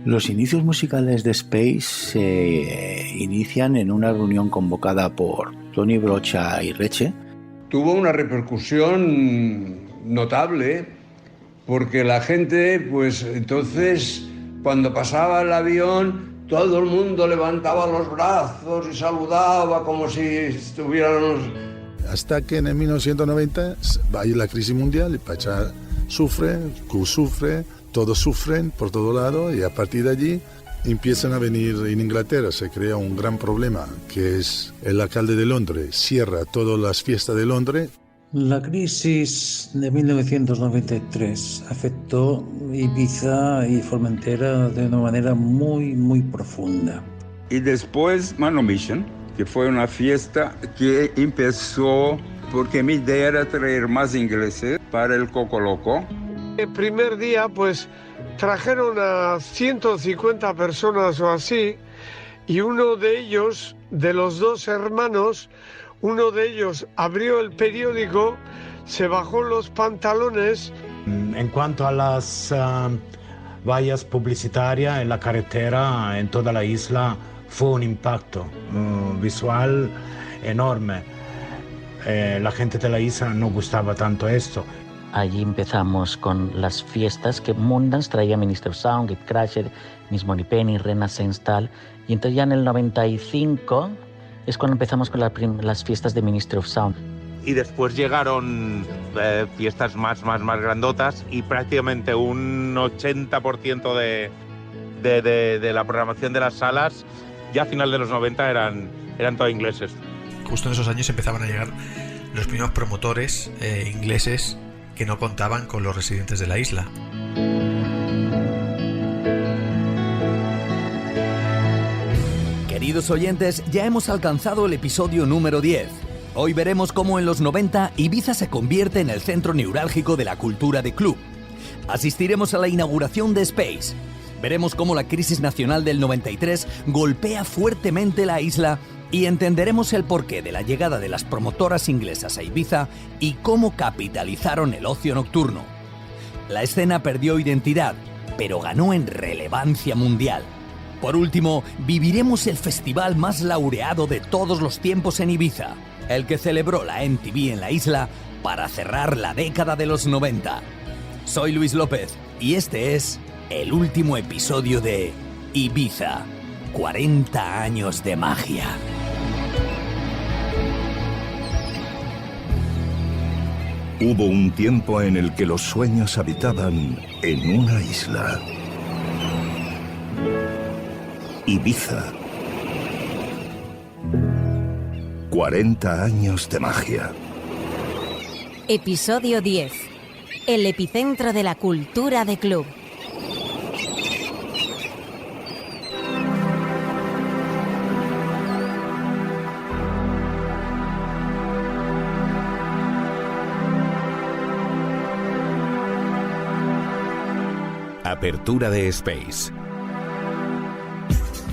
Los inicios musicales de Space se inician en una reunión convocada por Tony Brocha y Reche. Tuvo una repercusión notable porque la gente, pues entonces, cuando pasaba el avión, todo el mundo levantaba los brazos y saludaba como si estuviéramos... Hasta que en 1990 va a ir la crisis mundial y Pachá sufre, Q sufre, todos sufren por todo lado y a partir de allí empiezan a venir en Inglaterra, se crea un gran problema que es el alcalde de Londres, cierra todas las fiestas de Londres. La crisis de 1993 afectó Ibiza y Formentera de una manera muy profunda. Y después Manomition, que fue una fiesta que empezó porque mi idea era traer más ingleses para el Coco Loco. El primer día pues trajeron a 150 personas o así y uno de ellos, de los dos hermanos, uno de ellos abrió el periódico, se bajó los pantalones. En cuanto a las vallas publicitarias en la carretera, en toda la isla, fue un impacto visual enorme. La gente de la isla no gustaba tanto esto. Allí empezamos con las fiestas que Moondance traía Minister of Sound, Gate Crasher, Miss Moneypenny, Renaissance, tal. Y entonces ya en el 95 es cuando empezamos con las fiestas de Ministry of Sound. Y después llegaron fiestas más grandotas y prácticamente un 80% de la programación de las salas ya a final de los 90 eran todos ingleses. Justo en esos años empezaban a llegar los primeros promotores ingleses que no contaban con los residentes de la isla. Queridos oyentes, ya hemos alcanzado el episodio número 10. Hoy veremos cómo en los 90 Ibiza se convierte en el centro neurálgico de la cultura de club. Asistiremos a la inauguración de Space. Veremos cómo la crisis nacional del 93 golpea fuertemente la isla y entenderemos el porqué de la llegada de las promotoras inglesas a Ibiza y cómo capitalizaron el ocio nocturno. La escena perdió identidad, pero ganó en relevancia mundial. Por último, viviremos el festival más laureado de todos los tiempos en Ibiza, el que celebró la MTV en la isla para cerrar la década de los 90. Soy Luis López y este es el último episodio de Ibiza, 40 años de magia. Hubo un tiempo en el que los sueños habitaban en una isla. Ibiza. 40 años de magia. Episodio 10. El epicentro de la cultura de club. Apertura de Space.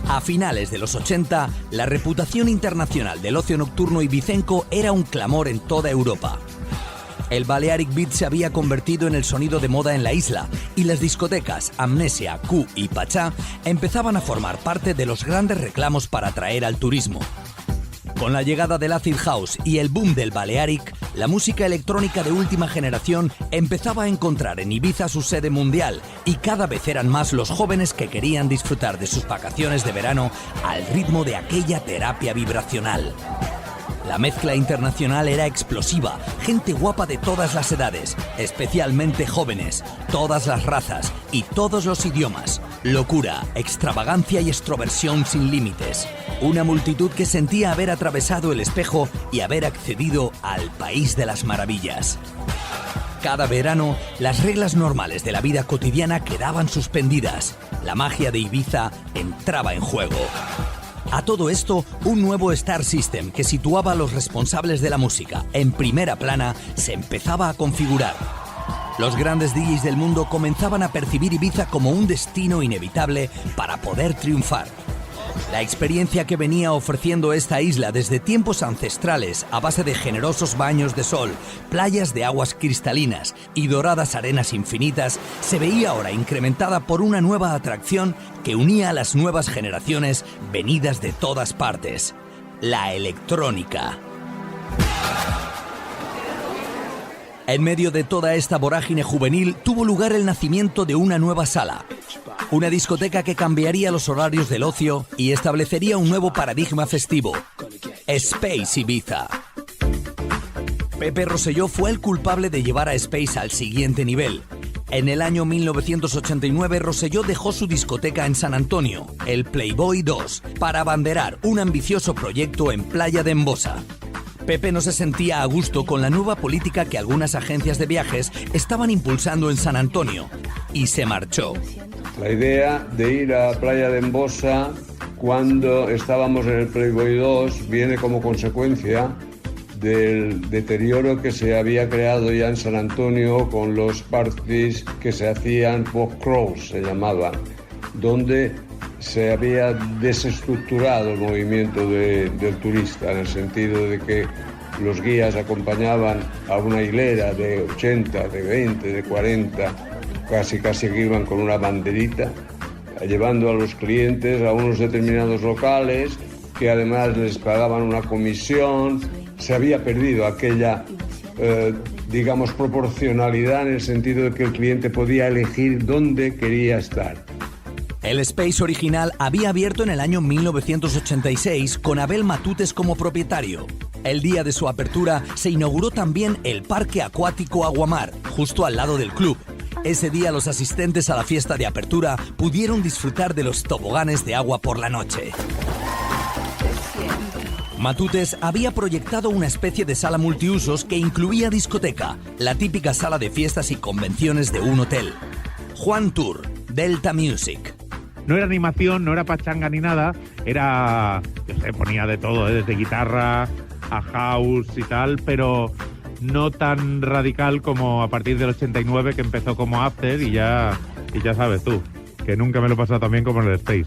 A finales de los 80, la reputación internacional del ocio nocturno ibicenco era un clamor en toda Europa. El Balearic Beat se había convertido en el sonido de moda en la isla y las discotecas Amnesia, Q y Pachá empezaban a formar parte de los grandes reclamos para atraer al turismo. Con la llegada del acid house y el boom del Balearic, la música electrónica de última generación empezaba a encontrar en Ibiza su sede mundial y cada vez eran más los jóvenes que querían disfrutar de sus vacaciones de verano al ritmo de aquella terapia vibracional. La mezcla internacional era explosiva, gente guapa de todas las edades, especialmente jóvenes, todas las razas y todos los idiomas. Locura, extravagancia y extroversión sin límites. Una multitud que sentía haber atravesado el espejo y haber accedido al país de las maravillas. Cada verano, las reglas normales de la vida cotidiana quedaban suspendidas. La magia de Ibiza entraba en juego. A todo esto, un nuevo Star System que situaba a los responsables de la música en primera plana se empezaba a configurar. Los grandes DJs del mundo comenzaban a percibir Ibiza como un destino inevitable para poder triunfar. La experiencia que venía ofreciendo esta isla desde tiempos ancestrales a base de generosos baños de sol, playas de aguas cristalinas y doradas arenas infinitas se veía ahora incrementada por una nueva atracción que unía a las nuevas generaciones venidas de todas partes: la electrónica. En medio de toda esta vorágine juvenil tuvo lugar el nacimiento de una nueva sala. Una discoteca que cambiaría los horarios del ocio y establecería un nuevo paradigma festivo: Space Ibiza. Pepe Rosselló fue el culpable de llevar a Space al siguiente nivel. En el año 1989, Rosselló dejó su discoteca en San Antonio, el Playboy 2, para abanderar un ambicioso proyecto en Playa de Embosa. Pepe no se sentía a gusto con la nueva política que algunas agencias de viajes estaban impulsando en San Antonio y se marchó. La idea de ir a Playa de Embosa cuando estábamos en el Playboy 2 viene como consecuencia del deterioro que se había creado ya en San Antonio con los parties que se hacían post-cruise, se llamaban, donde se había desestructurado el movimiento del turista, en el sentido de que los guías acompañaban a una hilera de 80, de 20, de 40, casi que iban con una banderita, llevando a los clientes a unos determinados locales que además les pagaban una comisión. Se había perdido aquella, digamos, proporcionalidad en el sentido de que el cliente podía elegir dónde quería estar. El Space original había abierto en el año 1986 con Abel Matutes como propietario. El día de su apertura se inauguró también el Parque Acuático Aguamar, justo al lado del club. Ese día los asistentes a la fiesta de apertura pudieron disfrutar de los toboganes de agua por la noche. Matutes había proyectado una especie de sala multiusos que incluía discoteca, la típica sala de fiestas y convenciones de un hotel. Juan Tour, Delta Music. No era animación, no era pachanga ni nada, era, ponía de todo, desde guitarra a house y tal, pero no tan radical como a partir del 89, que empezó como After y ya sabes tú, que nunca me lo he pasado tan bien como en el Space.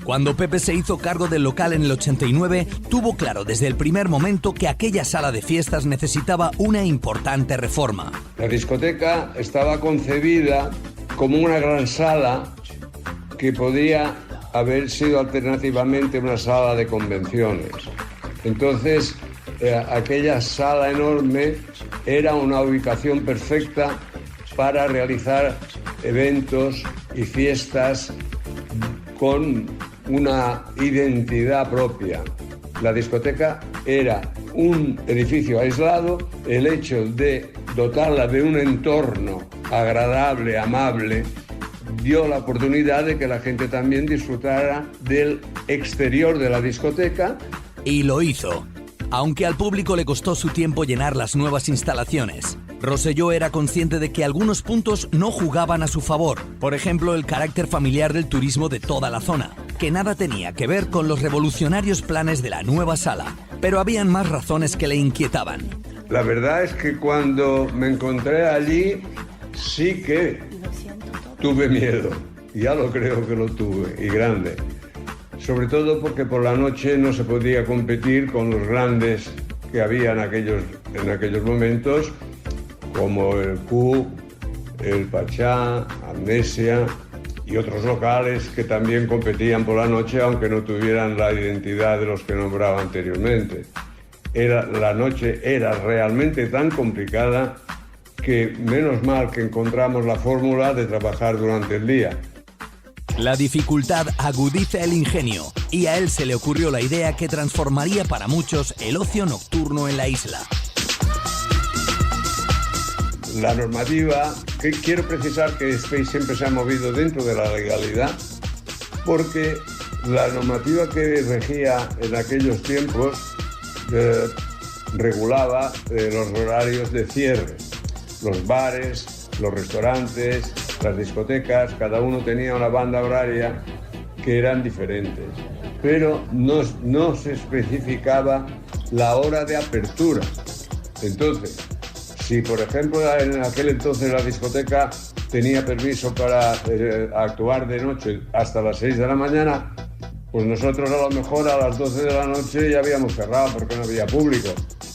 Cuando Pepe se hizo cargo del local en el 89, tuvo claro desde el primer momento que aquella sala de fiestas necesitaba una importante reforma. La discoteca estaba concebida como una gran sala que podía haber sido alternativamente una sala de convenciones. Entonces, aquella sala enorme era una ubicación perfecta para realizar eventos y fiestas con una identidad propia. La discoteca era un edificio aislado. El hecho de dotarla de un entorno agradable, amable, dio la oportunidad de que la gente también disfrutara del exterior de la discoteca. Y lo hizo, aunque al público le costó su tiempo llenar las nuevas instalaciones. Rosselló era consciente de que algunos puntos no jugaban a su favor, por ejemplo el carácter familiar del turismo de toda la zona, que nada tenía que ver con los revolucionarios planes de la nueva sala, pero habían más razones que le inquietaban. La verdad es que cuando me encontré allí sí que tuve miedo, ya lo creo que lo tuve, y grande. Sobre todo porque por la noche no se podía competir con los grandes que había en aquellos momentos, como el Q, el Pachá, Amnesia y otros locales que también competían por la noche, aunque no tuvieran la identidad de los que nombraba anteriormente. La noche era realmente tan complicada que menos mal que encontramos la fórmula de trabajar durante el día. La dificultad agudiza el ingenio y a él se le ocurrió la idea que transformaría para muchos el ocio nocturno en la isla. La normativa, que quiero precisar que Space siempre se ha movido dentro de la legalidad, porque la normativa que regía en aquellos tiempos regulaba los horarios de cierre. Los bares, los restaurantes, las discotecas, cada uno tenía una banda horaria que eran diferentes, pero no se especificaba la hora de apertura. Entonces, si por ejemplo en aquel entonces la discoteca tenía permiso para actuar de noche hasta las 6 de la mañana, Pues nosotros a lo mejor a las 12 de la noche ya habíamos cerrado porque no había público,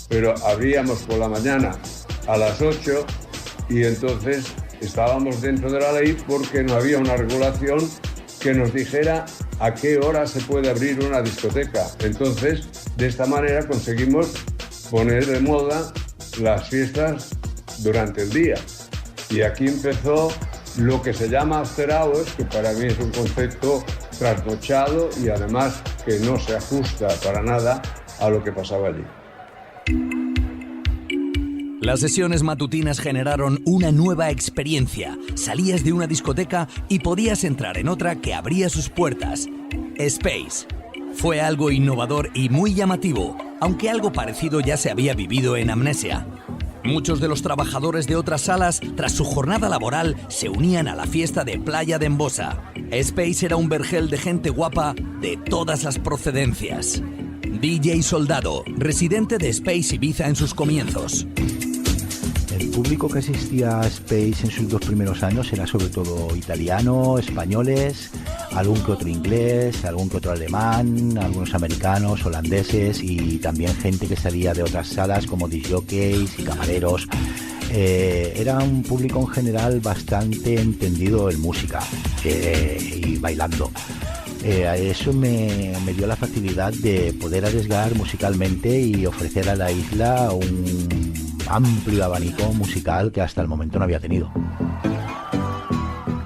pero abríamos por la mañana a las 8 y entonces estábamos dentro de la ley porque no había una regulación que nos dijera a qué hora se puede abrir una discoteca. Entonces, de esta manera conseguimos poner de moda las fiestas durante el día. Y aquí empezó lo que se llama After Hours, que para mí es un concepto trasnochado y además que no se ajusta para nada a lo que pasaba allí. Las sesiones matutinas generaron una nueva experiencia. Salías de una discoteca y podías entrar en otra que abría sus puertas. Space. Fue algo innovador y muy llamativo, aunque algo parecido ya se había vivido en Amnesia. Muchos de los trabajadores de otras salas, tras su jornada laboral, se unían a la fiesta de Playa de Embosa. Space era un vergel de gente guapa de todas las procedencias. DJ Soldado, residente de Space Ibiza en sus comienzos. El público que asistía a Space en sus 2 primeros años era sobre todo italiano, españoles, algún que otro inglés, algún que otro alemán, algunos americanos, holandeses y también gente que salía de otras salas como disjockeys y camareros. Era un público en general bastante entendido en música y bailando. Eso me dio la facilidad de poder arriesgar musicalmente y ofrecer a la isla un amplio abanico musical que hasta el momento no había tenido.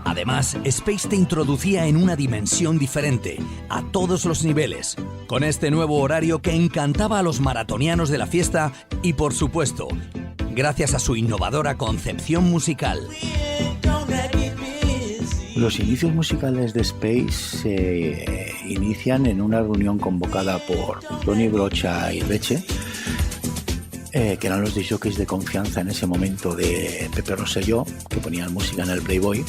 Además, Space te introducía en una dimensión diferente, a todos los niveles, con este nuevo horario que encantaba a los maratonianos de la fiesta y, por supuesto, gracias a su innovadora concepción musical. Los inicios musicales de Space se inician en una reunión convocada por Tony Brocha y Reche, que eran los disjockeys de confianza en ese momento de Pepe Rosselló, que ponían música en el Playboy,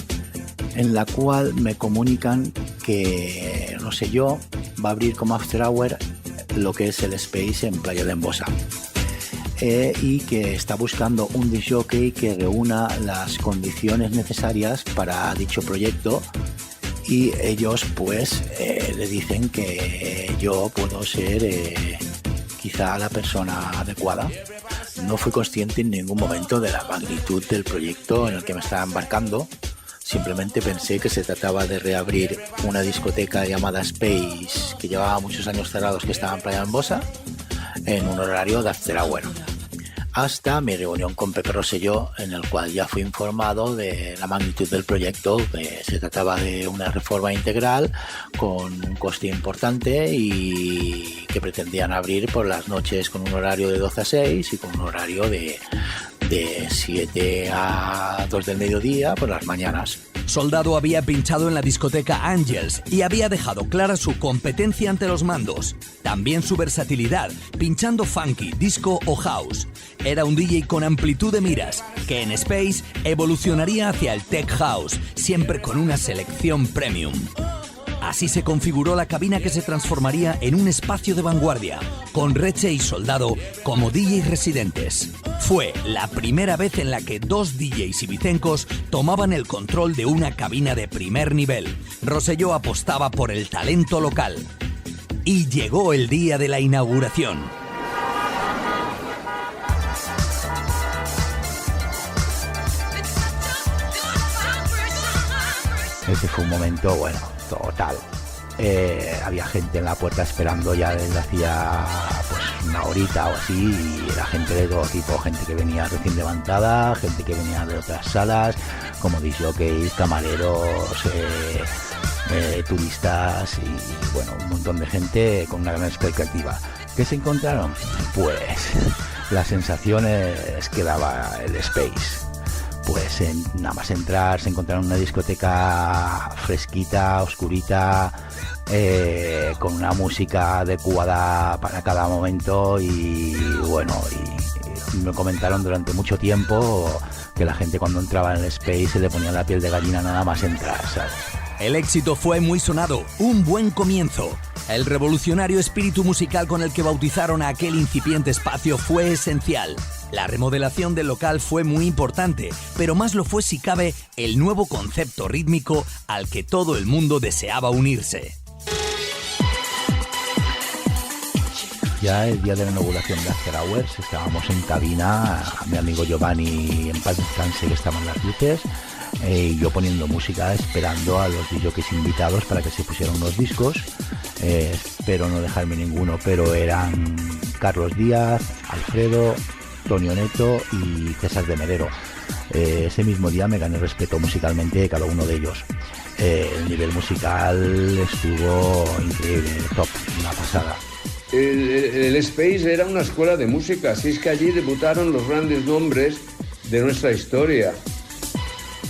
en la cual me comunican que Rosselló va a abrir como After Hour lo que es el Space en Playa de Embosa. Y que está buscando un disjockey que reúna las condiciones necesarias para dicho proyecto y ellos pues le dicen que yo puedo ser quizá la persona adecuada. No fui consciente en ningún momento de la magnitud del proyecto en el que me estaba embarcando. Simplemente pensé que se trataba de reabrir una discoteca llamada Space que llevaba muchos años cerrados, que estaba en Playa de Embosa, en un horario de After Hour. Hasta mi reunión con Pepe Rosselló, en el cual ya fui informado de la magnitud del proyecto, que se trataba de una reforma integral con un coste importante y que pretendían abrir por las noches con un horario de 12 a 6 y con un horario de 7 a 2 del mediodía por las mañanas. Soldado había pinchado en la discoteca Angels y había dejado clara su competencia ante los mandos. También su versatilidad, pinchando funky, disco o house. Era un DJ con amplitud de miras, que en Space evolucionaría hacia el tech house, siempre con una selección premium. Así se configuró la cabina que se transformaría en un espacio de vanguardia, con Reche y Soldado como DJs residentes. Fue la primera vez en la que 2 DJs ibicencos tomaban el control de una cabina de primer nivel. Rosselló apostaba por el talento local. Y llegó el día de la inauguración. Ese fue un momento, bueno, total. Había gente en la puerta esperando ya desde hacía pues una horita o así, y era gente de todo tipo, gente que venía recién levantada, gente que venía de otras salas, como disjockeys, camareros, turistas y bueno, un montón de gente con una gran expectativa. ¿Qué se encontraron? Pues las sensaciones que daba el Space. Pues nada más entrar se encontraron una discoteca fresquita, oscurita, con una música adecuada para cada momento y bueno, y me comentaron durante mucho tiempo que la gente cuando entraba en el Space se le ponía la piel de gallina nada más entrar, ¿sabes? El éxito fue muy sonado, un buen comienzo. El revolucionario espíritu musical con el que bautizaron a aquel incipiente espacio fue esencial. La remodelación del local fue muy importante, pero más lo fue, si cabe, el nuevo concepto rítmico al que todo el mundo deseaba unirse. ya el día de la inauguración de After Hours estábamos en cabina, mi amigo Giovanni, en paz descanse, que estaba en las luces, y yo poniendo música, esperando a los DJs invitados para que se pusieran unos discos. Espero no dejarme ninguno, pero eran Carlos Díaz, Alfredo, Tonio Neto y César de Medero. Ese mismo día me gané respeto musicalmente de cada uno de ellos. El nivel musical estuvo increíble, top, una pasada. El Space era una escuela de música, así es que allí debutaron los grandes nombres de nuestra historia.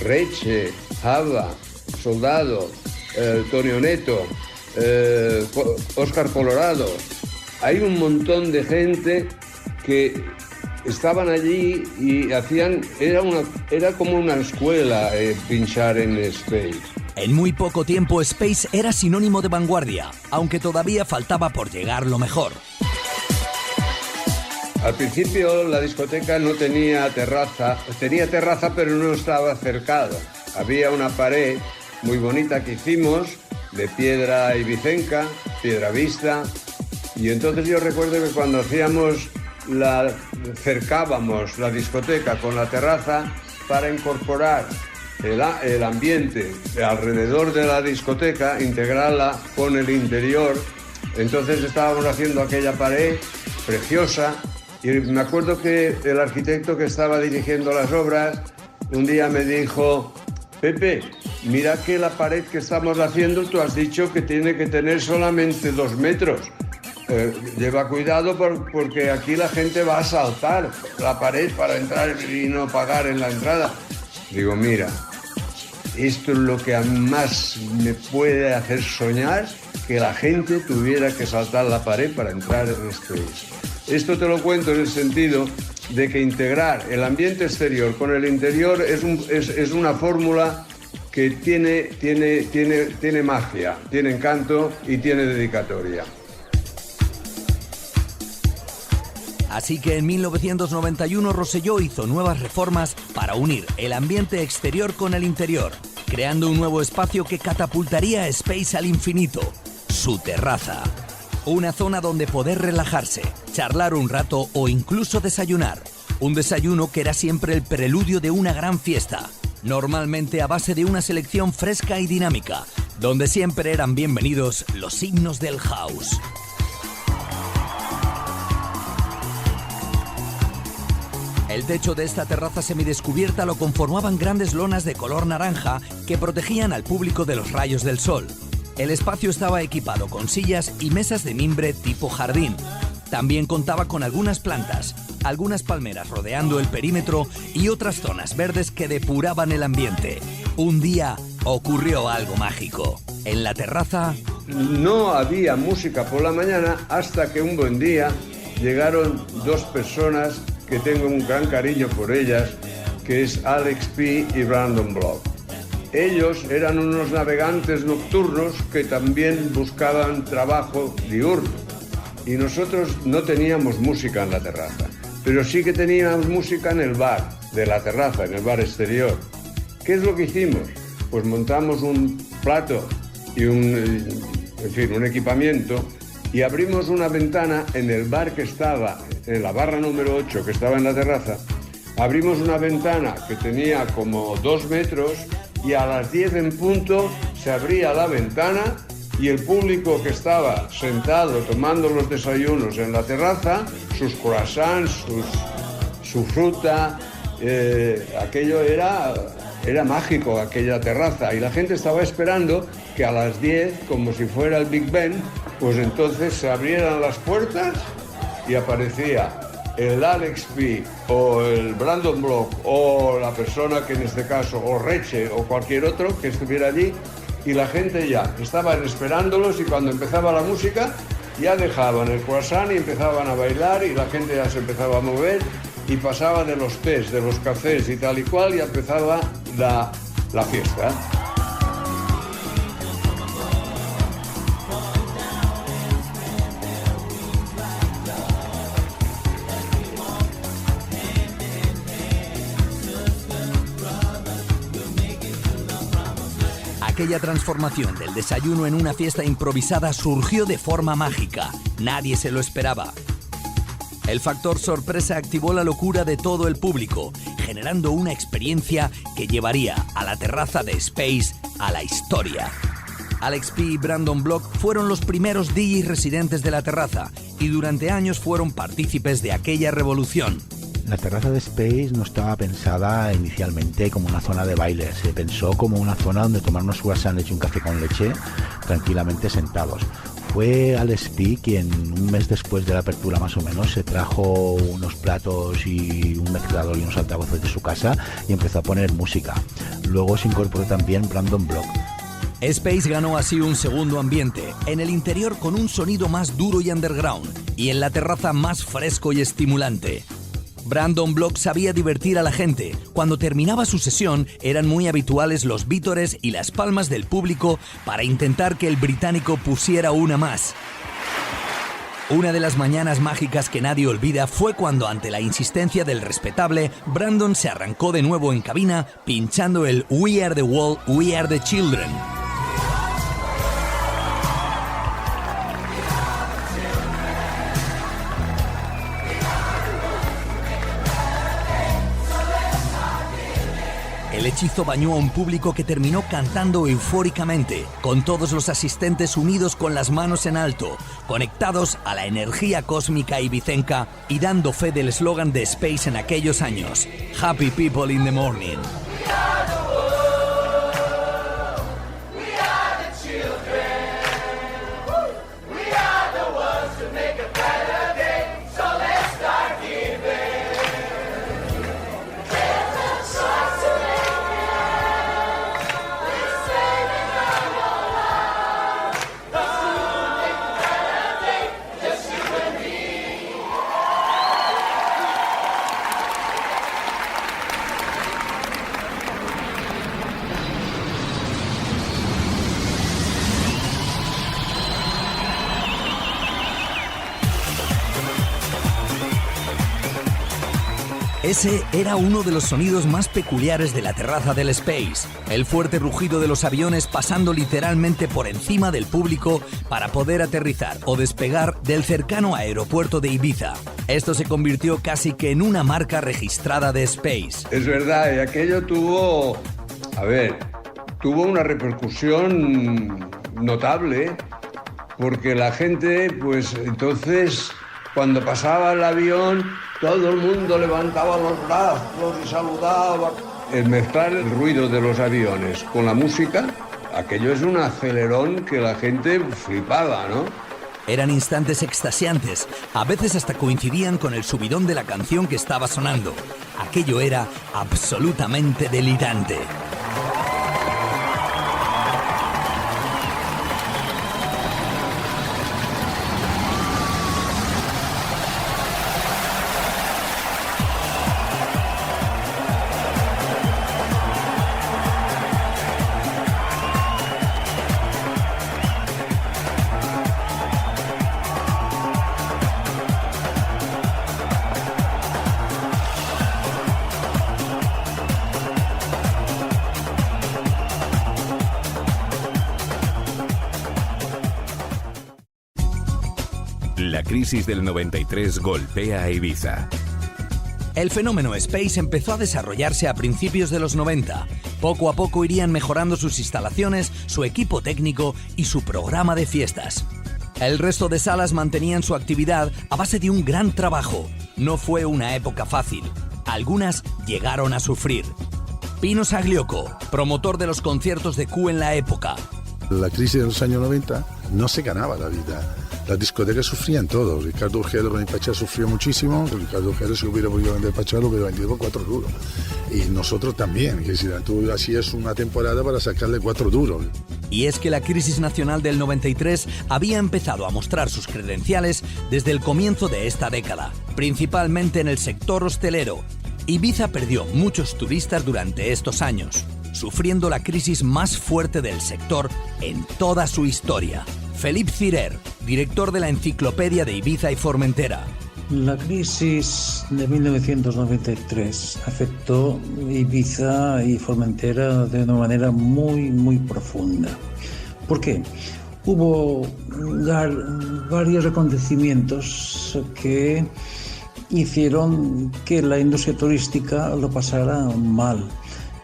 Reche, Java, Soldado, Tonio Neto, Óscar Colorado. Hay un montón de gente que estaban allí y hacían... Era como una escuela pinchar en Space. En muy poco tiempo Space era sinónimo de vanguardia, aunque todavía faltaba por llegar lo mejor. Al principio la discoteca no tenía terraza, tenía terraza pero no estaba cercada. Había una pared muy bonita que hicimos, de piedra ibicenca, piedra vista, y entonces yo recuerdo que cuando cercábamos la discoteca con la terraza para incorporar el ambiente alrededor de la discoteca, integrarla con el interior, entonces estábamos haciendo aquella pared preciosa. Y me acuerdo que el arquitecto que estaba dirigiendo las obras un día me dijo: Pepe, mira que la pared que estamos haciendo tú has dicho que tiene que tener solamente 2 metros. Lleva cuidado porque aquí la gente va a saltar la pared para entrar y no pagar en la entrada. Digo, mira, esto es lo que más me puede hacer soñar, que la gente tuviera que saltar la pared para entrar en Space. Esto te lo cuento en el sentido de que integrar el ambiente exterior con el interior es una fórmula que tiene magia, tiene encanto y tiene dedicatoria. Así que en 1991 Rosselló hizo nuevas reformas para unir el ambiente exterior con el interior, creando un nuevo espacio que catapultaría a Space al infinito, su terraza. Una zona donde poder relajarse, charlar un rato o incluso desayunar. Un desayuno que era siempre el preludio de una gran fiesta, normalmente a base de una selección fresca y dinámica, donde siempre eran bienvenidos los himnos del house. El techo de esta terraza semidescubierta lo conformaban grandes lonas de color naranja que protegían al público de los rayos del sol. El espacio estaba equipado con sillas y mesas de mimbre tipo jardín. También contaba con algunas plantas, algunas palmeras rodeando el perímetro y otras zonas verdes que depuraban el ambiente. Un día ocurrió algo mágico. En la terraza no había música por la mañana hasta que un buen día llegaron 2 personas que tengo un gran cariño por ellas, que es Alex P. y Brandon Block. Ellos eran unos navegantes nocturnos que también buscaban trabajo diurno. Y nosotros no teníamos música en la terraza, pero sí que teníamos música en el bar de la terraza, en el bar exterior. ¿Qué es lo que hicimos? Pues montamos un plato y un equipamiento, y abrimos una ventana en el bar que estaba, en la barra número 8 que estaba en la terraza. Abrimos una ventana que tenía como 2 metros y a las 10 en punto se abría la ventana y el público que estaba sentado tomando los desayunos en la terraza, sus croissants, su fruta, aquello era mágico, aquella terraza, y la gente estaba esperando que a las 10, como si fuera el Big Ben, pues entonces se abrieran las puertas y aparecía el Alex P. o el Brandon Block o la persona que en este caso, o Reche o cualquier otro que estuviera allí, y la gente ya estaban esperándolos, y cuando empezaba la música ya dejaban el croissant y empezaban a bailar, y la gente ya se empezaba a mover y pasaba de los tés, de los cafés y tal y cual, y empezaba la fiesta. Aquella transformación del desayuno en una fiesta improvisada surgió de forma mágica Nadie se lo esperaba. El factor sorpresa activó la locura de todo el público, generando una experiencia que llevaría a la terraza de Space a la historia. Alex P. y Brandon Block fueron los primeros DJs residentes de la terraza y durante años fueron partícipes de aquella revolución. La terraza de Space no estaba pensada inicialmente como una zona de baile, se pensó como una zona donde tomarnos un sándwich y un café con leche tranquilamente sentados. Fue Alex P. quien un mes después de la apertura más o menos se trajo unos platos y un mezclador y unos altavoces de su casa y empezó a poner música. Luego se incorporó también Brandon Block. Space ganó así un segundo ambiente, en el interior con un sonido más duro y underground, y en la terraza más fresco y estimulante. Brandon Block sabía divertir a la gente. Cuando terminaba su sesión, eran muy habituales los vítores y las palmas del público para intentar que el británico pusiera una más. Una de las mañanas mágicas que nadie olvida fue cuando, ante la insistencia del respetable, Brandon se arrancó de nuevo en cabina, pinchando el We Are the World, We Are the Children. El hechizo bañó a un público que terminó cantando eufóricamente, con todos los asistentes unidos con las manos en alto, conectados a la energía cósmica ibicenca y dando fe del eslogan de Space en aquellos años: Happy People in the Morning. Ese era uno de los sonidos más peculiares de la terraza del Space, el fuerte rugido de los aviones pasando literalmente por encima del público para poder aterrizar o despegar del cercano aeropuerto de Ibiza. Esto se convirtió casi que en una marca registrada de Space. Es verdad, y aquello tuvo una repercusión notable, porque la gente, pues entonces, cuando pasaba el avión, todo el mundo levantaba los brazos y saludaba. El mezclar el ruido de los aviones con la música, aquello es un acelerón que la gente flipaba, ¿no? Eran instantes extasiantes, a veces hasta coincidían con el subidón de la canción que estaba sonando. Aquello era absolutamente delirante. La crisis del 93 golpea a Ibiza. El fenómeno Space empezó a desarrollarse a principios de los 90. Poco a poco irían mejorando sus instalaciones, su equipo técnico y su programa de fiestas. El resto de salas mantenían su actividad a base de un gran trabajo. No fue una época fácil. Algunas llegaron a sufrir. Pino Sagliocco, promotor de los conciertos de Q en la época. La crisis de los años 90 no se ganaba la vida. Las discotecas sufrían todo. Ricardo Ojeda con el Pachá sufrió muchísimo. Ricardo Ojeda, si hubiera podido vender Pachá, lo hubiera vendido por 4 duros. Y nosotros también. Que si tú hacías una temporada para sacarle 4 duros. Y es que la crisis nacional del 93 había empezado a mostrar sus credenciales desde el comienzo de esta década, principalmente en el sector hostelero. Ibiza perdió muchos turistas durante estos años, sufriendo la crisis más fuerte del sector en toda su historia. Felip Cirer, director de la Enciclopedia de Ibiza y Formentera. La crisis de 1993 afectó Ibiza y Formentera de una manera muy profunda. ¿Por qué? Hubo varios acontecimientos que hicieron que la industria turística lo pasara mal.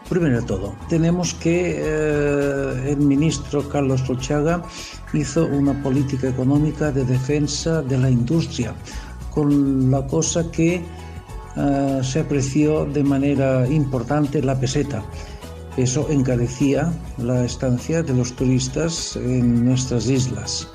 Primero de todo, tenemos que el ministro Carlos Solchaga hizo una política económica de defensa de la industria, con la cosa que se apreció de manera importante la peseta. Eso encarecía la estancia de los turistas en nuestras islas.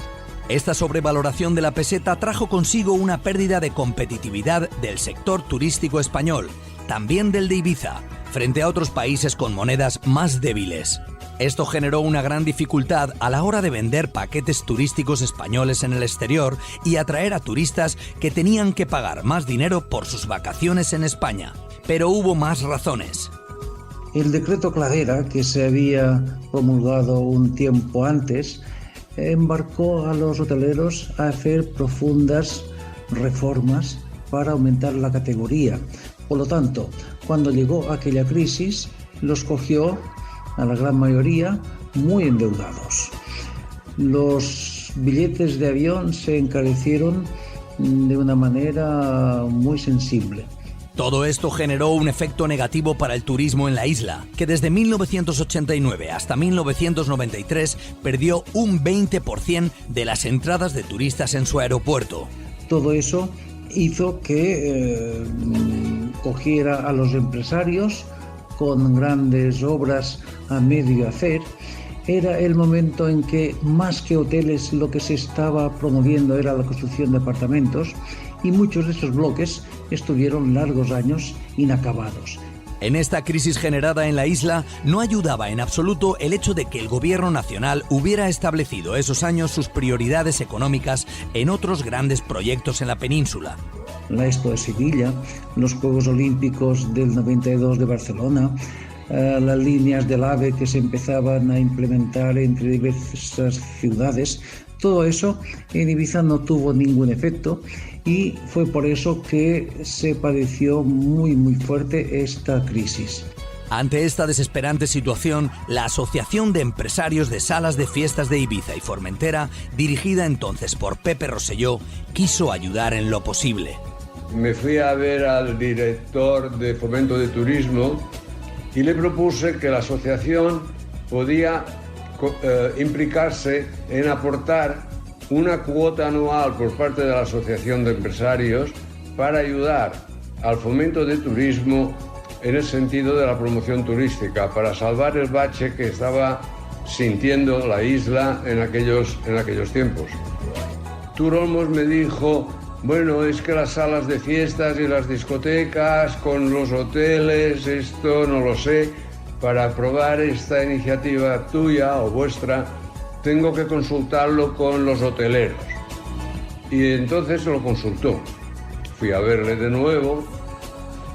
Esta sobrevaloración de la peseta trajo consigo una pérdida de competitividad del sector turístico español, también del de Ibiza, frente a otros países con monedas más débiles. Esto generó una gran dificultad a la hora de vender paquetes turísticos españoles en el exterior y atraer a turistas que tenían que pagar más dinero por sus vacaciones en España. Pero hubo más razones. El decreto Cladera, que se había promulgado un tiempo antes, embarcó a los hoteleros a hacer profundas reformas para aumentar la categoría. Por lo tanto, cuando llegó aquella crisis, los cogió a la gran mayoría muy endeudados. Los billetes de avión se encarecieron de una manera muy sensible. Todo esto generó un efecto negativo para el turismo en la isla, que desde 1989 hasta 1993 perdió un 20% de las entradas de turistas en su aeropuerto. Todo eso hizo que cogiera a los empresarios con grandes obras a medio hacer. Era el momento en que, más que hoteles, lo que se estaba promoviendo era la construcción de apartamentos, y muchos de esos bloques estuvieron largos años inacabados. En esta crisis generada en la isla no ayudaba en absoluto el hecho de que el gobierno nacional hubiera establecido esos años sus prioridades económicas en otros grandes proyectos en la península. La Expo de Sevilla, los Juegos Olímpicos del 92 de Barcelona, las líneas del AVE que se empezaban a implementar entre diversas ciudades. Todo eso en Ibiza no tuvo ningún efecto y fue por eso que se padeció muy fuerte esta crisis. Ante esta desesperante situación, la Asociación de Empresarios de Salas de Fiestas de Ibiza y Formentera, dirigida entonces por Pepe Rosselló, quiso ayudar en lo posible. Me fui a ver al director de Fomento de Turismo y le propuse que la asociación podía implicarse en aportar una cuota anual por parte de la Asociación de Empresarios para ayudar al fomento de turismo en el sentido de la promoción turística, para salvar el bache que estaba sintiendo la isla en aquellos tiempos. Tur Olmos me dijo, bueno, es que las salas de fiestas y las discotecas con los hoteles, esto no lo sé, para aprobar esta iniciativa tuya o vuestra, tengo que consultarlo con los hoteleros. Y entonces lo consultó. Fui a verle de nuevo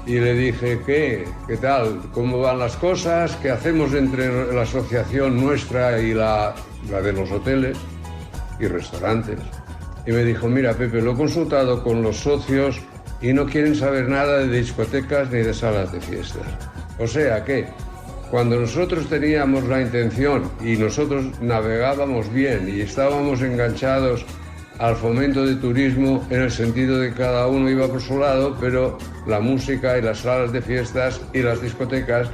y le dije, ¿qué tal? ¿Cómo van las cosas? ¿Qué hacemos entre la asociación nuestra y la de los hoteles y restaurantes? Y me dijo, mira, Pepe, lo he consultado con los socios y no quieren saber nada de discotecas ni de salas de fiestas. O sea que, cuando nosotros teníamos la intención y nosotros navegábamos bien y estábamos enganchados al fomento de turismo en el sentido de que cada uno iba por su lado, pero la música y las salas de fiestas y las discotecas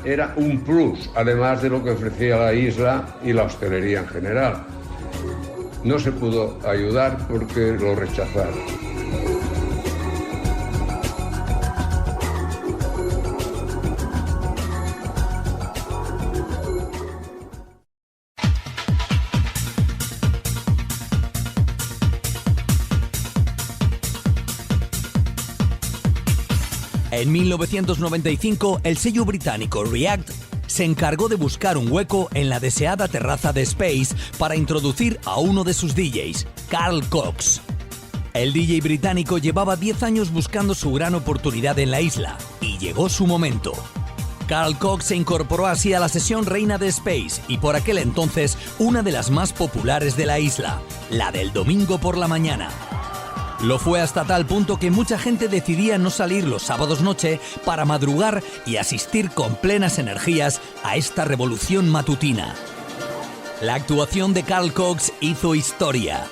era un plus, además de lo que ofrecía la isla y la hostelería en general. No se pudo ayudar porque lo rechazaron. En 1995, el sello británico React se encargó de buscar un hueco en la deseada terraza de Space para introducir a uno de sus DJs, Carl Cox. El DJ británico llevaba 10 años buscando su gran oportunidad en la isla, y llegó su momento. Carl Cox se incorporó así a la sesión reina de Space y por aquel entonces una de las más populares de la isla, la del domingo por la mañana. Lo fue hasta tal punto que mucha gente decidía no salir los sábados noche para madrugar y asistir con plenas energías a esta revolución matutina. La actuación de Carl Cox hizo historia.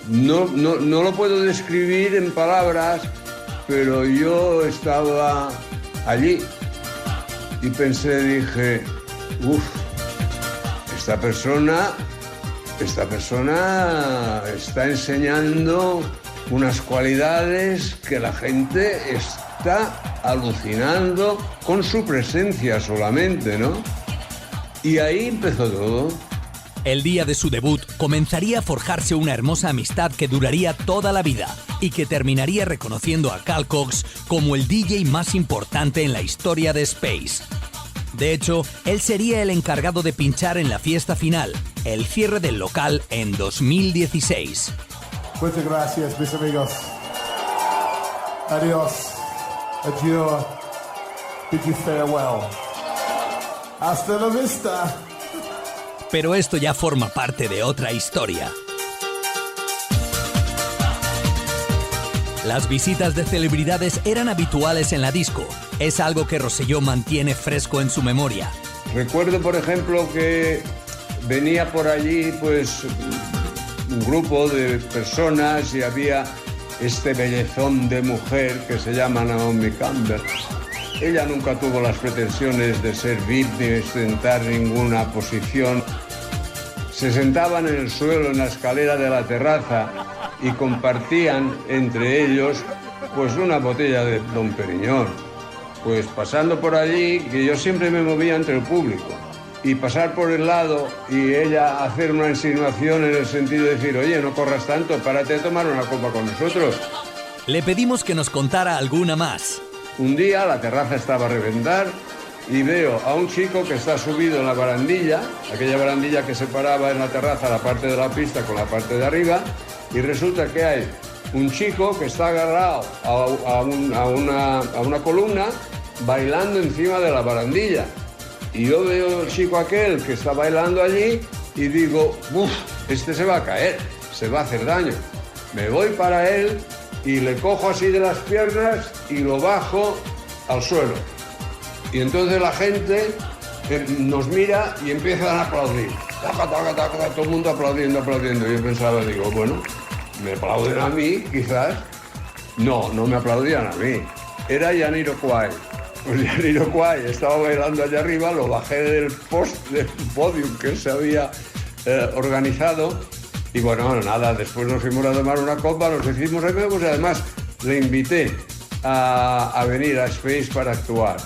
No lo puedo describir en palabras, pero yo estaba allí y dije, esta persona está enseñando unas cualidades que la gente está alucinando con su presencia solamente, ¿no? Y ahí empezó todo. El día de su debut comenzaría a forjarse una hermosa amistad que duraría toda la vida y que terminaría reconociendo a Carl Cox como el DJ más importante en la historia de Space. De hecho, él sería el encargado de pinchar en la fiesta final, el cierre del local en 2016. Muchas gracias, mis amigos. Adiós. Adiós. Bid you farewell. Hasta la vista. Pero esto ya forma parte de otra historia. Las visitas de celebridades eran habituales en la disco. Es algo que Rosselló mantiene fresco en su memoria. Recuerdo, por ejemplo, que venía por allí pues un grupo de personas y había este bellezón de mujer que se llama Naomi Campbell. Ella nunca tuvo las pretensiones de ser VIP ni ostentar ninguna posición. Se sentaban en el suelo en la escalera de la terraza y compartían entre ellos pues una botella de Dom Perignon. Pues pasando por allí, que yo siempre me movía entre el público, y pasar por el lado y ella hacer una insinuación en el sentido de decir, oye, no corras tanto, párate a tomar una copa con nosotros. Le pedimos que nos contara alguna más. Un día la terraza estaba a reventar y veo a un chico que está subido en la barandilla, aquella barandilla que separaba en la terraza la parte de la pista con la parte de arriba, y resulta que hay un chico que está agarrado a una columna bailando encima de la barandilla. Y yo veo al chico aquel que está bailando allí y digo, este se va a caer, se va a hacer daño. Me voy para él y le cojo así de las piernas y lo bajo al suelo. Y entonces la gente nos mira y empiezan a aplaudir. Taca, taca, taca, todo el mundo aplaudiendo. Y yo pensaba, digo, bueno, me aplauden a mí, quizás. No me aplaudían a mí. Era Jamiroquai. Pues Jamiroquai estaba bailando allá arriba, lo bajé del podium que él se había organizado. Y bueno, nada, después nos fuimos a tomar una copa, nos hicimos amigos y además le invité a venir a Space para actuar.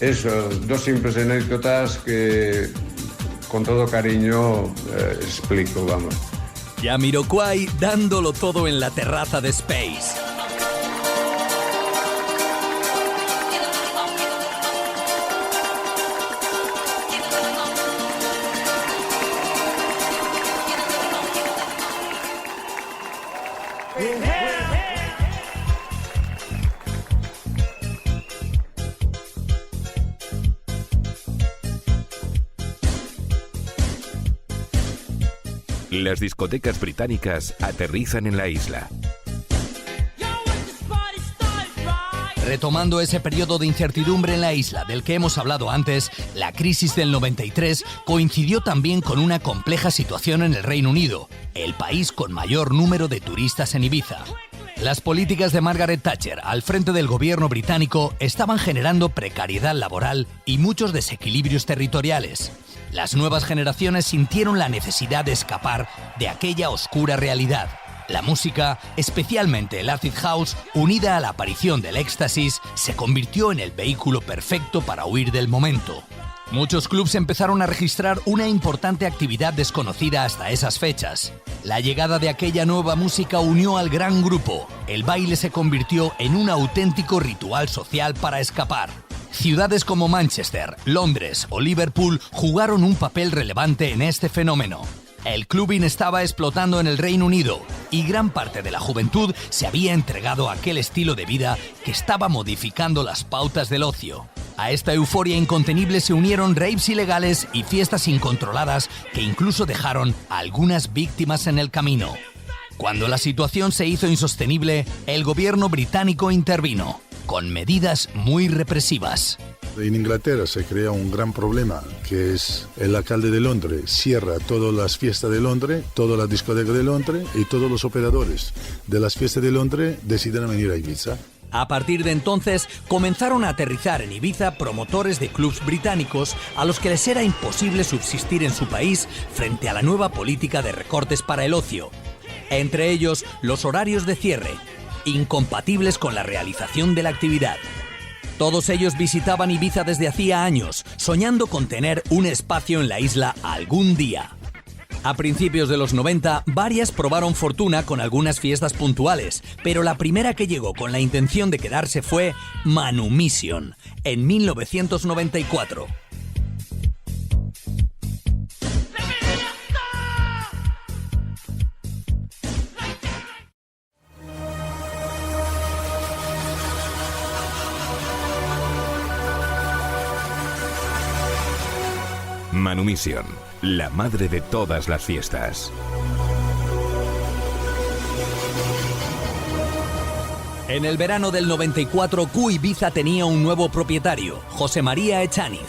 Eso, dos simples anécdotas que con todo cariño explico, vamos. Jamiroquai dándolo todo en la terraza de Space. Las discotecas británicas aterrizan en la isla. Retomando ese periodo de incertidumbre en la isla del que hemos hablado antes, la crisis del 93 coincidió también con una compleja situación en el Reino Unido, el país con mayor número de turistas en Ibiza. Las políticas de Margaret Thatcher al frente del gobierno británico estaban generando precariedad laboral y muchos desequilibrios territoriales. Las nuevas generaciones sintieron la necesidad de escapar de aquella oscura realidad. La música, especialmente el acid house, unida a la aparición del éxtasis, se convirtió en el vehículo perfecto para huir del momento. Muchos clubs empezaron a registrar una importante actividad desconocida hasta esas fechas. La llegada de aquella nueva música unió al gran grupo. El baile se convirtió en un auténtico ritual social para escapar. Ciudades como Manchester, Londres o Liverpool jugaron un papel relevante en este fenómeno. El clubbing estaba explotando en el Reino Unido y gran parte de la juventud se había entregado a aquel estilo de vida que estaba modificando las pautas del ocio. A esta euforia incontenible se unieron raves ilegales y fiestas incontroladas que incluso dejaron a algunas víctimas en el camino. Cuando la situación se hizo insostenible, el gobierno británico intervino con medidas muy represivas. En Inglaterra se crea un gran problema, que es el alcalde de Londres cierra todas las fiestas de Londres, todas las discotecas de Londres, y todos los operadores de las fiestas de Londres deciden venir a Ibiza. A partir de entonces, comenzaron a aterrizar en Ibiza promotores de clubs británicos a los que les era imposible subsistir en su país frente a la nueva política de recortes para el ocio. Entre ellos, los horarios de cierre, incompatibles con la realización de la actividad. Todos ellos visitaban Ibiza desde hacía años, soñando con tener un espacio en la isla algún día. A principios de los 90, varias probaron fortuna con algunas fiestas puntuales, pero la primera que llegó con la intención de quedarse fue Manumission, en 1994. Manumission, la madre de todas las fiestas. En el verano del 94, Q Ibiza tenía un nuevo propietario, José María Echaniz.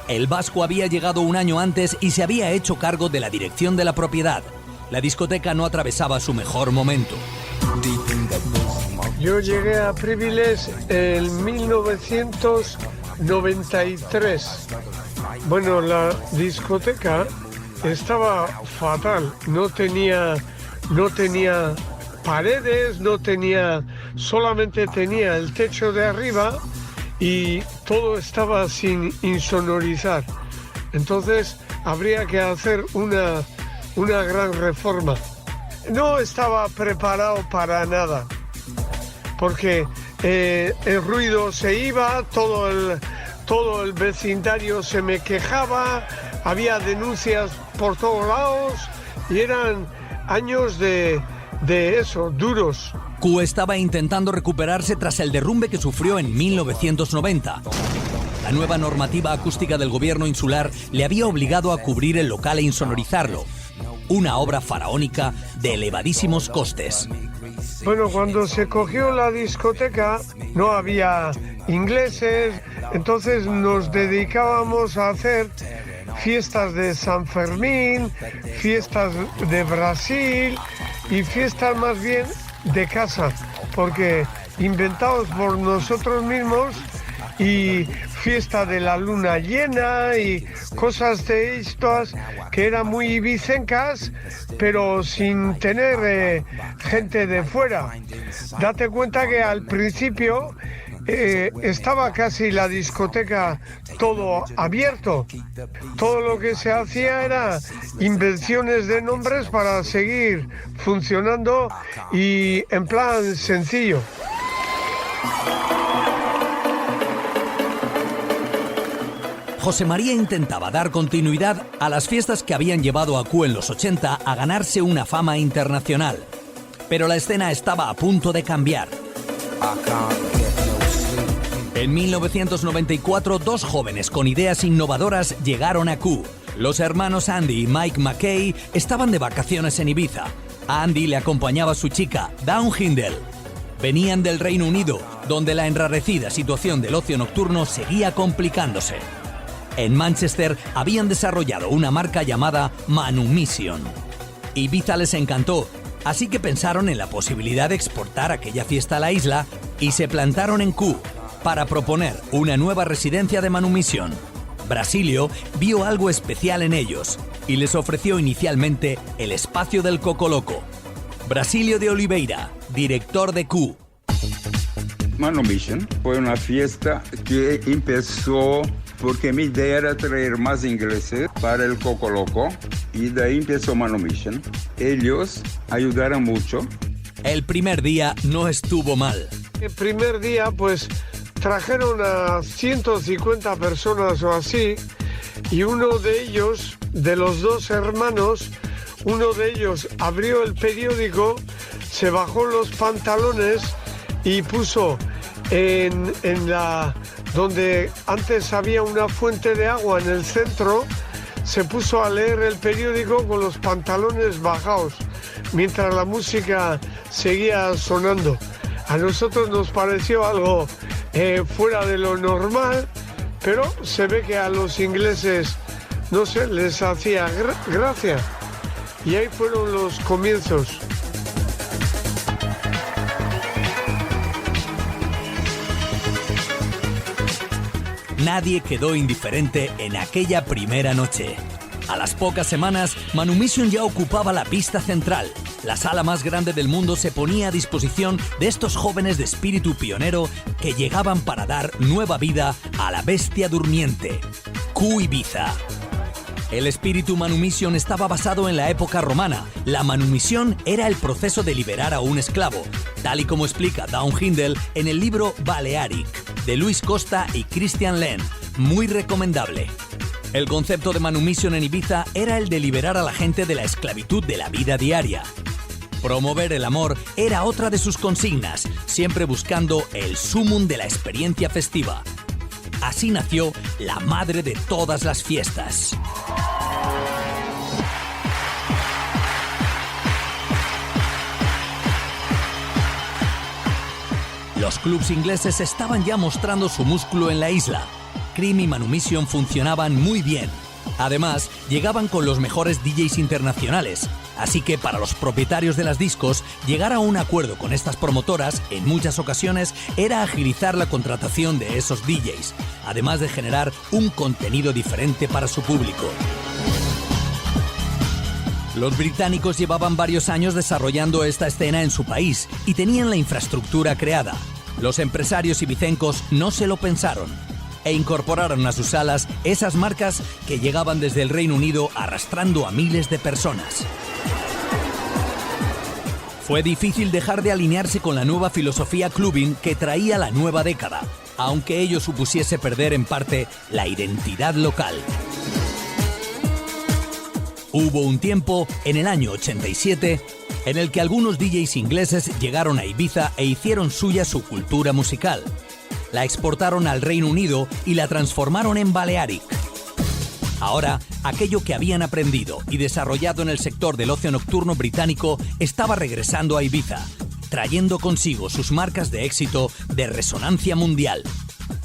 El vasco había llegado un año antes y se había hecho cargo de la dirección de la propiedad. La discoteca no atravesaba su mejor momento. Yo llegué a Privilege en 1993. Bueno, la discoteca estaba fatal, no tenía paredes, solamente tenía el techo de arriba y todo estaba sin insonorizar. Entonces habría que hacer una gran reforma. No estaba preparado para nada, porque el ruido se iba, todo el vecindario se me quejaba, había denuncias por todos lados y eran años de eso, duros. Q estaba intentando recuperarse tras el derrumbe que sufrió en 1990. La nueva normativa acústica del gobierno insular le había obligado a cubrir el local e insonorizarlo. Una obra faraónica de elevadísimos costes. Bueno, cuando se cogió la discoteca no había ingleses, entonces nos dedicábamos a hacer fiestas de San Fermín, fiestas de Brasil y fiestas más bien de casa, porque inventados por nosotros mismos, y fiesta de la luna llena y cosas de estas que eran muy ibicencas, pero sin tener gente de fuera. Date cuenta que al principio estaba casi la discoteca todo abierto. Todo lo que se hacía era invenciones de nombres para seguir funcionando y en plan sencillo. José María intentaba dar continuidad a las fiestas que habían llevado a Q en los 80 a ganarse una fama internacional. Pero la escena estaba a punto de cambiar. En 1994, dos jóvenes con ideas innovadoras llegaron a Q. Los hermanos Andy y Mike McKay estaban de vacaciones en Ibiza. A Andy le acompañaba su chica, Dawn Hindle. Venían del Reino Unido, donde la enrarecida situación del ocio nocturno seguía complicándose. En Manchester habían desarrollado una marca llamada Manumission. Ibiza les encantó, así que pensaron en la posibilidad de exportar aquella fiesta a la isla y se plantaron en Q para proponer una nueva residencia de Manumission. Brasilio vio algo especial en ellos y les ofreció inicialmente el espacio del Cocoloco. Brasilio de Oliveira, director de Q. Manumission fue una fiesta que empezó porque mi idea era traer más ingleses para el Cocoloco y de ahí empezó Manumission. Ellos ayudaron mucho. El primer día no estuvo mal. El primer día pues trajeron a 150 personas o así y uno de ellos, de los dos hermanos, uno de ellos abrió el periódico, se bajó los pantalones y puso en la donde antes había una fuente de agua en el centro, se puso a leer el periódico con los pantalones bajados mientras la música seguía sonando. A nosotros nos pareció algo fuera de lo normal, pero se ve que a los ingleses, no sé, les hacía gracia. Y ahí fueron los comienzos. Nadie quedó indiferente en aquella primera noche. A las pocas semanas, Manumission ya ocupaba la pista central. La sala más grande del mundo se ponía a disposición de estos jóvenes de espíritu pionero que llegaban para dar nueva vida a la bestia durmiente, Q-Ibiza. El espíritu Manumission estaba basado en la época romana. La manumisión era el proceso de liberar a un esclavo, tal y como explica Dawn Hindle en el libro Balearic, de Luis Costa y Christian Lehn, muy recomendable. El concepto de Manumission en Ibiza era el de liberar a la gente de la esclavitud de la vida diaria. Promover el amor era otra de sus consignas, siempre buscando el sumum de la experiencia festiva. Así nació la madre de todas las fiestas. Los clubs ingleses estaban ya mostrando su músculo en la isla. Cream y Manumission funcionaban muy bien. Además, llegaban con los mejores DJs internacionales. Así que para los propietarios de las discos, llegar a un acuerdo con estas promotoras, en muchas ocasiones, era agilizar la contratación de esos DJs, además de generar un contenido diferente para su público. Los británicos llevaban varios años desarrollando esta escena en su país y tenían la infraestructura creada. Los empresarios ibicencos no se lo pensaron e incorporaron a sus salas esas marcas que llegaban desde el Reino Unido arrastrando a miles de personas. Fue difícil dejar de alinearse con la nueva filosofía clubbing que traía la nueva década, aunque ello supusiese perder en parte la identidad local. Hubo un tiempo, en el año 87, en el que algunos DJs ingleses llegaron a Ibiza e hicieron suya su cultura musical. La exportaron al Reino Unido y la transformaron en Balearic. Ahora, aquello que habían aprendido y desarrollado en el sector del ocio nocturno británico estaba regresando a Ibiza, trayendo consigo sus marcas de éxito de resonancia mundial.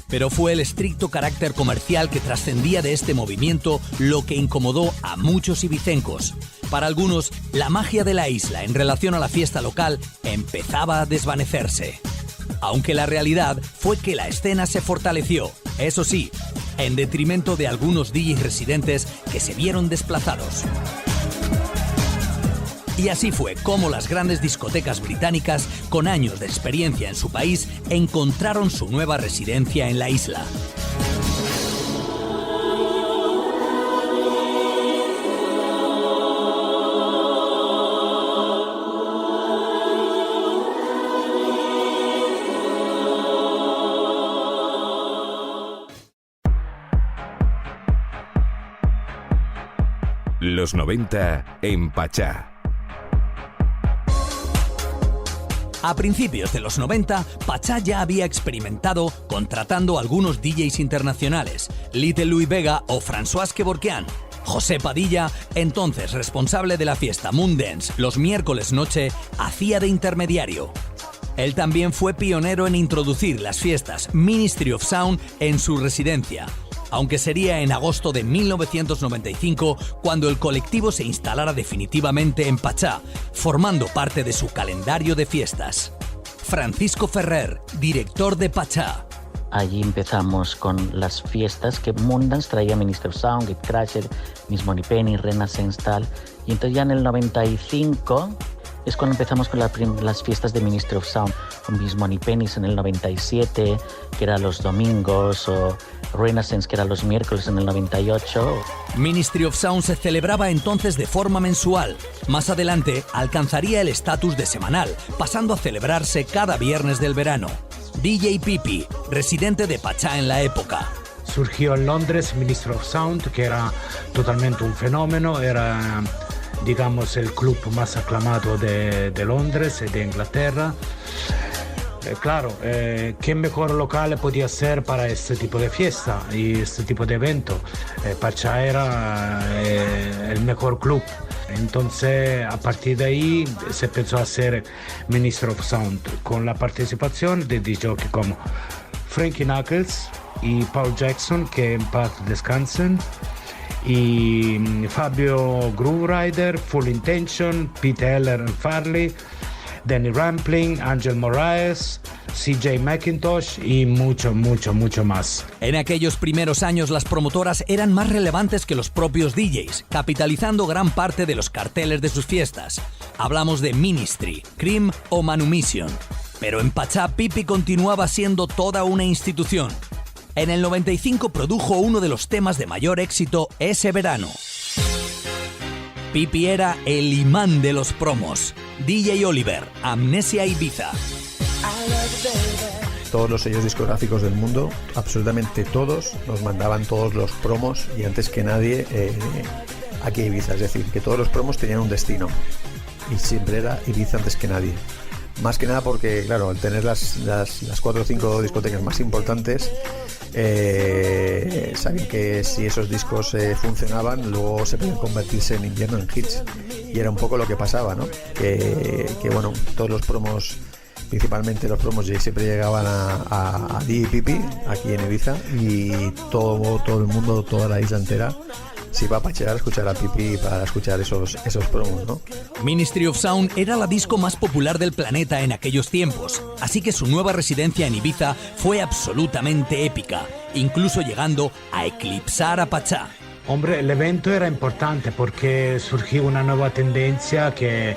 Pero fue el estricto carácter comercial que trascendía de este movimiento lo que incomodó a muchos ibicencos. Para algunos, la magia de la isla en relación a la fiesta local empezaba a desvanecerse. Aunque la realidad fue que la escena se fortaleció, eso sí, en detrimento de algunos DJs residentes que se vieron desplazados. Y así fue como las grandes discotecas británicas, con años de experiencia en su país, encontraron su nueva residencia en la isla. Los 90 en Pachá. A principios de los 90, Pachá ya había experimentado contratando a algunos DJs internacionales, Little Louis Vega o François Kevorkian. José Padilla, entonces responsable de la fiesta Moondance los miércoles noche, hacía de intermediario. Él también fue pionero en introducir las fiestas Ministry of Sound en su residencia, aunque sería en agosto de 1995 cuando el colectivo se instalara definitivamente en Pachá, formando parte de su calendario de fiestas. Francisco Ferrer, director de Pachá. Allí empezamos con las fiestas que Moondance traía Ministry of Sound, Gatecrasher, Miss Moneypenny, Renaissance tal. Y entonces ya en el 95 es cuando empezamos con las fiestas de Ministry of Sound, con Miss Moneypenny en el 97, que era los domingos, o Renaissance, que era los miércoles en el 98. Ministry of Sound se celebraba entonces de forma mensual. Más adelante alcanzaría el estatus de semanal, pasando a celebrarse cada viernes del verano. DJ Pipi, residente de Pachá en la época. Surgió en Londres Ministry of Sound, que era totalmente un fenómeno, era, digamos, el club más aclamado de Londres y de Inglaterra. Claro, ¿qué mejor local podía ser para este tipo de fiesta y este tipo de evento? Pachá era el mejor club. Entonces, a partir de ahí se empezó a hacer Ministry of Sound con la participación de DJ como Frankie Knuckles y Paul Jackson, que en paz descansen, y Fabio Grooverider, Full Intention, Pete Heller and Farley, Danny Rampling, Angel Moraes, CJ McIntosh y mucho más. En aquellos primeros años las promotoras eran más relevantes que los propios DJs, capitalizando gran parte de los carteles de sus fiestas. Hablamos de Ministry, Cream o Manumission. Pero en Pachá, Pipi continuaba siendo toda una institución. En el 95 produjo uno de los temas de mayor éxito ese verano. Pipi era el imán de los promos. DJ Oliver, Amnesia Ibiza. Todos los sellos discográficos del mundo, absolutamente todos, nos mandaban todos los promos y antes que nadie aquí a Ibiza. Es decir, que todos los promos tenían un destino y siempre era Ibiza antes que nadie. Más que nada porque, claro, al tener las 4 o 5 discotecas más importantes, saben que si esos discos funcionaban, luego se podían convertirse en invierno en hits. Y era un poco lo que pasaba, ¿no? Que bueno, todos los promos, principalmente los promos, siempre llegaban a DJ Pipi, aquí en Ibiza, y todo el mundo, toda la isla entera, se iba a pachear a escuchar a Pipi para escuchar esos promos, ¿no? Ministry of Sound era la disco más popular del planeta en aquellos tiempos, así que su nueva residencia en Ibiza fue absolutamente épica, incluso llegando a eclipsar a Pachá. Hombre, el evento era importante porque surgió una nueva tendencia que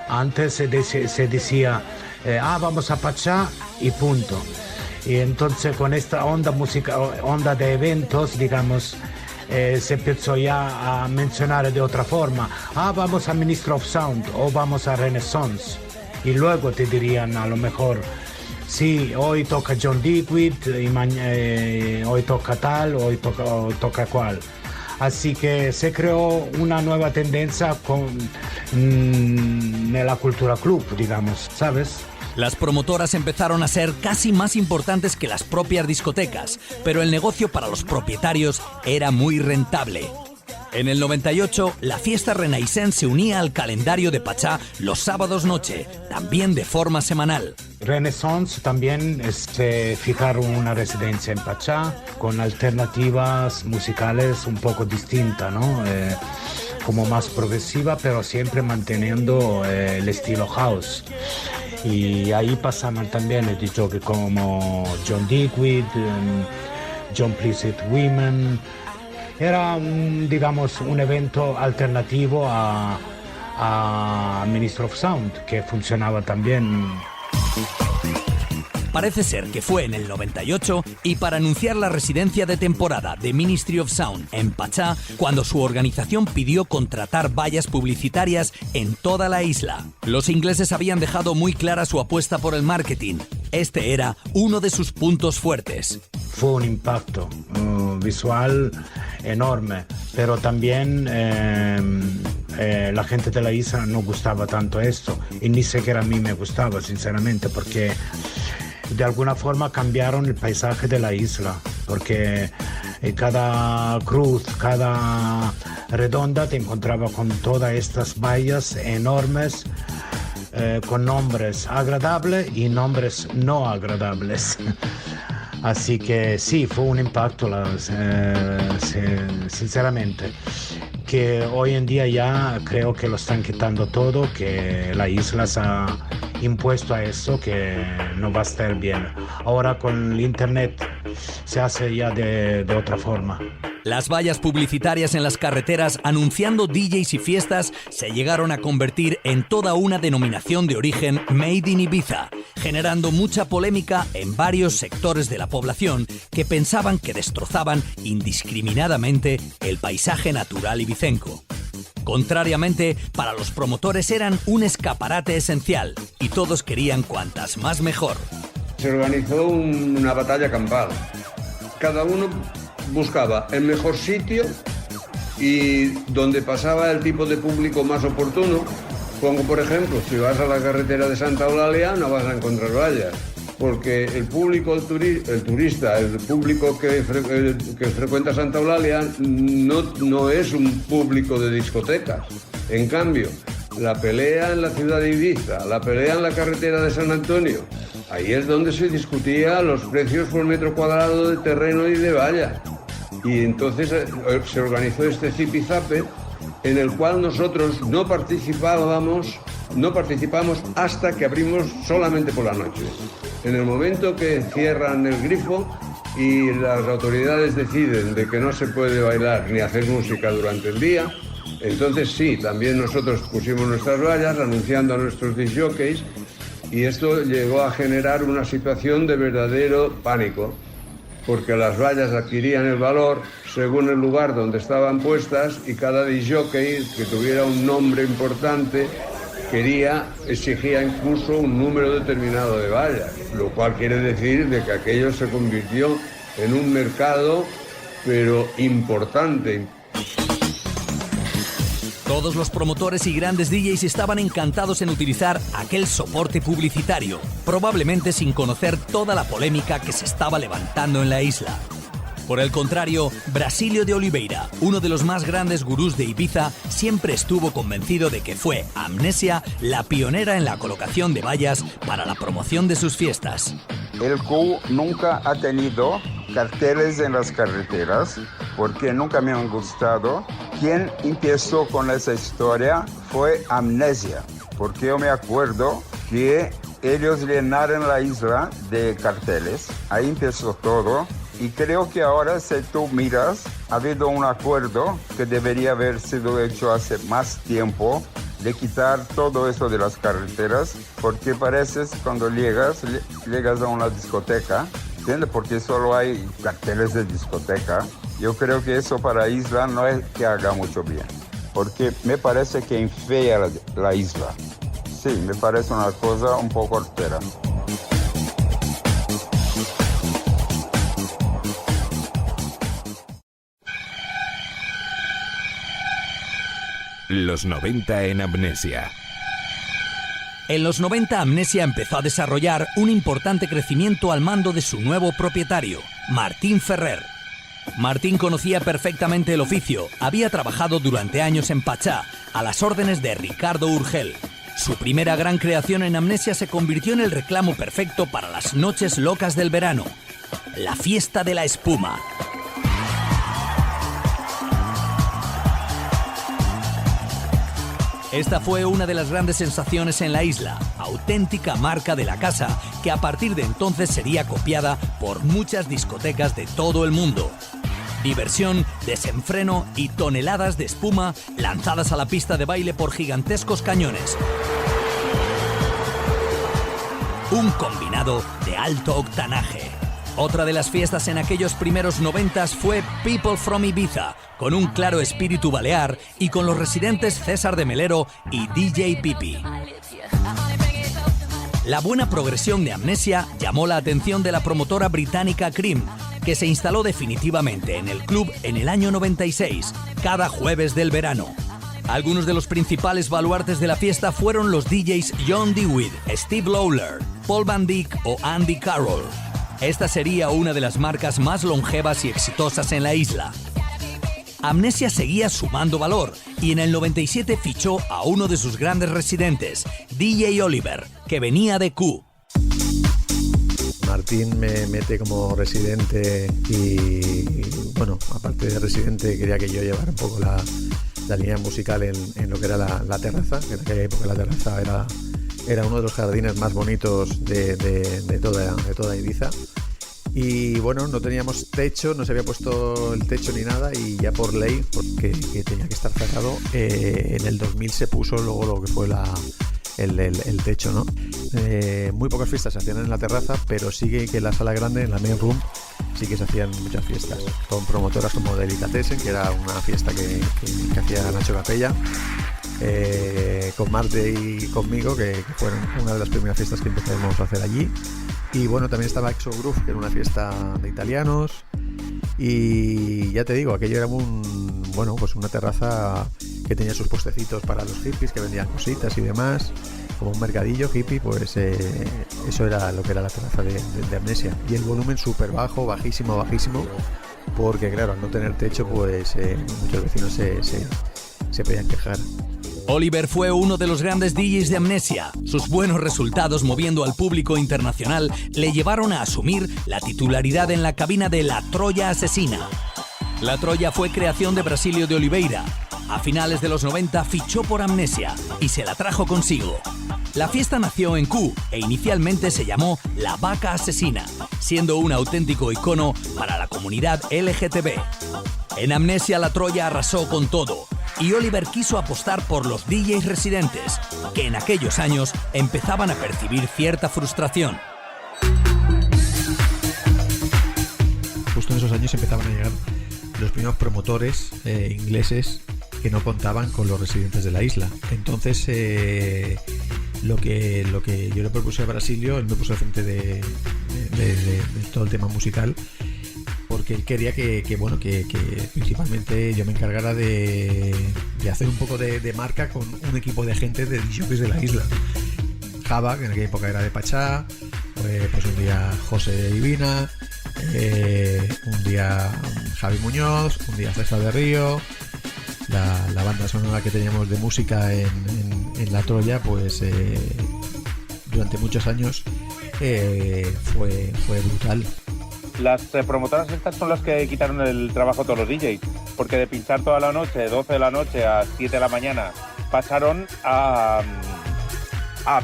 antes se decía vamos a Pachá y punto. Y entonces con esta onda de eventos, digamos, se empezó ya a mencionar de otra forma. Vamos a Ministry of Sound o vamos a Renaissance. Y luego te dirían a lo mejor, sí, hoy toca John Digweed, hoy toca tal, hoy toca cual. Así que se creó una nueva tendencia en la cultura club, digamos, ¿sabes? Las promotoras empezaron a ser casi más importantes que las propias discotecas, pero el negocio para los propietarios era muy rentable. En el 98, la fiesta Renaissance se unía al calendario de Pachá los sábados noche, también de forma semanal. Renaissance también fijaron una residencia en Pachá con alternativas musicales un poco distintas, ¿no? Como más progresiva, pero siempre manteniendo el estilo house. Y ahí pasaban también DJ como John Digweed, John Pleased Women. Era un evento alternativo a Ministry of Sound, que funcionaba también. Parece ser que fue en el 98 y para anunciar la residencia de temporada de Ministry of Sound en Pachá, cuando su organización pidió contratar vallas publicitarias en toda la isla. Los ingleses habían dejado muy clara su apuesta por el marketing. Este era uno de sus puntos fuertes. Fue un impacto visual enorme, pero también la gente de la isla no gustaba tanto esto, y ni siquiera a mí me gustaba, sinceramente, porque de alguna forma cambiaron el paisaje de la isla, porque cada cruz, cada redonda te encontraba con todas estas vallas enormes, con nombres agradables y nombres no agradables. Así que sí, fue un impacto, sinceramente, que hoy en día ya creo que lo están quitando todo, que la isla se ha impuesto a eso, que no va a estar bien. Ahora con el internet se hace ya de otra forma. Las vallas publicitarias en las carreteras anunciando DJs y fiestas se llegaron a convertir en toda una denominación de origen Made in Ibiza, generando mucha polémica en varios sectores de la población que pensaban que destrozaban indiscriminadamente el paisaje natural ibicenco. Contrariamente, para los promotores eran un escaparate esencial y todos querían cuantas más mejor. Se organizó una batalla campal. Cada uno buscaba el mejor sitio y donde pasaba el tipo de público más oportuno. Como por ejemplo, si vas a la carretera de Santa Eulalia no vas a encontrar vallas, porque el público, el turista, el público que frecuenta Santa Eulalia no es un público de discotecas. En cambio, la pelea en la ciudad de Ibiza, la pelea en la carretera de San Antonio, Ahí es donde se discutía los precios por metro cuadrado de terreno y de vallas. Y entonces se organizó este zipizape en el cual nosotros no participamos hasta que abrimos solamente por la noche. En el momento que cierran el grifo y las autoridades deciden de que no se puede bailar ni hacer música durante el día, entonces sí, también nosotros pusimos nuestras vallas anunciando a nuestros disc jockeys, y esto llegó a generar una situación de verdadero pánico, porque las vallas adquirían el valor según el lugar donde estaban puestas, y cada disc jockey que tuviera un nombre importante exigía incluso un número determinado de vallas, lo cual quiere decir de que aquello se convirtió en un mercado, pero importante. Todos los promotores y grandes DJs estaban encantados en utilizar aquel soporte publicitario, probablemente sin conocer toda la polémica que se estaba levantando en la isla. Por el contrario, Brasílio de Oliveira, uno de los más grandes gurús de Ibiza, siempre estuvo convencido de que fue Amnesia la pionera en la colocación de vallas para la promoción de sus fiestas. El Q nunca ha tenido carteles en las carreteras porque nunca me han gustado. Quien empezó con esa historia fue Amnesia, porque yo me acuerdo que ellos llenaron la isla de carteles. Ahí empezó todo. Y creo que ahora, si tú miras, ha habido un acuerdo que debería haber sido hecho hace más tiempo de quitar todo eso de las carreteras, porque parece cuando llegas a una discoteca, ¿entiendes? Porque solo hay carteles de discoteca. Yo creo que eso para isla no es que haga mucho bien, porque me parece que enfea la isla. Sí, me parece una cosa un poco hortera. Los 90 en Amnesia. En los 90 Amnesia empezó a desarrollar un importante crecimiento al mando de su nuevo propietario, Martín Ferrer. Martín conocía perfectamente el oficio, había trabajado durante años en Pachá, a las órdenes de Ricardo Urgel. Su primera gran creación en Amnesia se convirtió en el reclamo perfecto para las noches locas del verano, la fiesta de la espuma. Esta fue una de las grandes sensaciones en la isla, auténtica marca de la casa, que a partir de entonces sería copiada por muchas discotecas de todo el mundo. Diversión, desenfreno y toneladas de espuma lanzadas a la pista de baile por gigantescos cañones. Un combinado de alto octanaje. Otra de las fiestas en aquellos primeros 90s fue People from Ibiza, con un claro espíritu balear y con los residentes César de Melero y DJ Pipi. La buena progresión de Amnesia llamó la atención de la promotora británica Cream, que se instaló definitivamente en el club en el año 96, cada jueves del verano. Algunos de los principales baluartes de la fiesta fueron los DJs John DeWitt, Steve Lawler, Paul Van Dyk o Andy Carroll. Esta sería una de las marcas más longevas y exitosas en la isla. Amnesia seguía sumando valor y en el 97 fichó a uno de sus grandes residentes, DJ Oliver, que venía de Q. Martín me mete como residente y, bueno, aparte de residente quería que yo llevara un poco la línea musical en lo que era la terraza, que en aquella época la terraza era uno de los jardines más bonitos de toda Ibiza. Y bueno, no teníamos techo, no se había puesto el techo ni nada, y ya por ley, porque tenía que estar cerrado, en el 2000 se puso luego lo que fue el techo, ¿no? Muy pocas fiestas se hacían en la terraza, pero sí que en la sala grande, en la main room, sí que se hacían muchas fiestas, con promotoras como Delicatessen, que era una fiesta que hacía Nacho Capella, con Marte y conmigo, que fueron una de las primeras fiestas que empezamos a hacer allí. Y bueno, también estaba Exo Groove, que era una fiesta de italianos. Y ya te digo, aquello era pues una terraza que tenía sus puestecitos para los hippies, que vendían cositas y demás, como un mercadillo hippie. Pues eso era lo que era la terraza de Amnesia. Y el volumen súper bajo, bajísimo, porque claro, al no tener techo, pues muchos vecinos se podían quejar. Oliver fue uno de los grandes DJs de Amnesia. Sus buenos resultados moviendo al público internacional le llevaron a asumir la titularidad en la cabina de La Troya Asesina. La Troya fue creación de Brasílio de Oliveira. A finales de los 90 fichó por Amnesia y se la trajo consigo. La fiesta nació en Q e inicialmente se llamó La Vaca Asesina, siendo un auténtico icono para la comunidad LGTB. En Amnesia La Troya arrasó con todo y Oliver quiso apostar por los DJs residentes, que en aquellos años empezaban a percibir cierta frustración. Justo en esos años empezaban a llegar los primeros promotores ingleses que no contaban con los residentes de la isla. Entonces, lo que yo le propuse a Brasílio, él me puso al frente de todo el tema musical, porque él quería que principalmente yo me encargara de hacer un poco de marca con un equipo de gente de DJs de la isla. Java, que en aquella época era de Pachá, pues un día José de Divina, un día Javi Muñoz, un día César de Río. La banda sonora que teníamos de música en La Troya, pues durante muchos años fue brutal. Las promotoras estas son las que quitaron el trabajo a todos los DJs, porque de pinchar toda la noche, de 12 de la noche a 7 de la mañana, pasaron a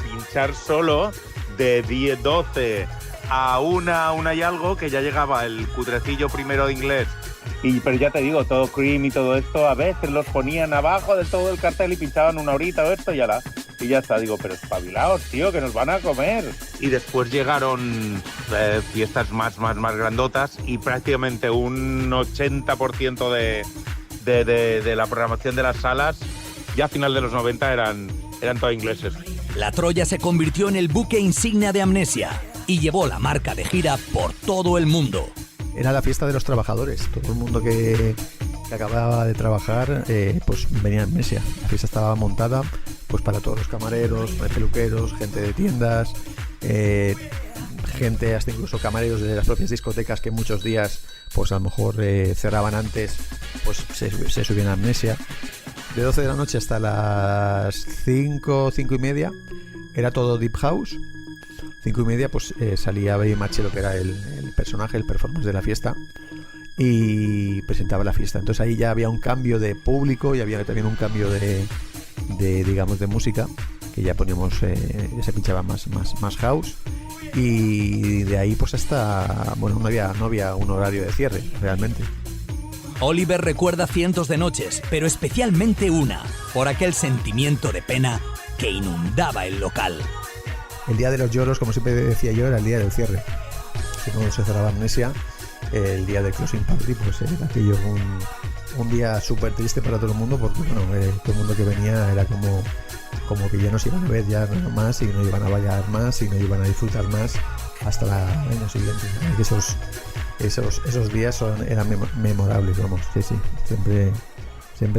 pinchar solo de 10, 12 a una y algo, que ya llegaba el cutrecillo primero de inglés. Pero ya te digo, todo Cream y todo esto, a veces los ponían abajo de todo el cartel y pinchaban una horita o esto y ya está. Digo, pero espabilaos, tío, que nos van a comer. Y después llegaron fiestas más grandotas y prácticamente un 80% de la programación de las salas ya a final de los 90 eran todos ingleses. La Troya se convirtió en el buque insignia de Amnesia y llevó la marca de gira por todo el mundo. Era la fiesta de los trabajadores. Todo el mundo que acababa de trabajar pues venía a Amnesia. La fiesta estaba montada pues para todos los camareros, peluqueros, gente de tiendas, gente, hasta incluso camareros de las propias discotecas, que muchos días pues a lo mejor cerraban antes, pues se subían a Amnesia. De 12 de la noche hasta las 5 y media era todo Deep House. 5 y media pues salía Baby Machelo, que era el personaje, el performance de la fiesta, y presentaba la fiesta. Entonces ahí ya había un cambio de público y había también un cambio de música, que ya poníamos, ya se pinchaba más house, y de ahí pues hasta, bueno, no había un horario de cierre realmente. Oliver recuerda cientos de noches, pero especialmente una, por aquel sentimiento de pena que inundaba el local. El día de los lloros, como siempre decía yo, era el día del cierre. Que cuando se cerraba Amnesia, el día del closing party, pues era aquello un día súper triste para todo el mundo, porque bueno, todo el mundo que venía era como que ya no se iban a ver ya más, y no iban a bailar más, y no iban a disfrutar más hasta el año siguiente. Esos días eran memorables, vamos, sí, siempre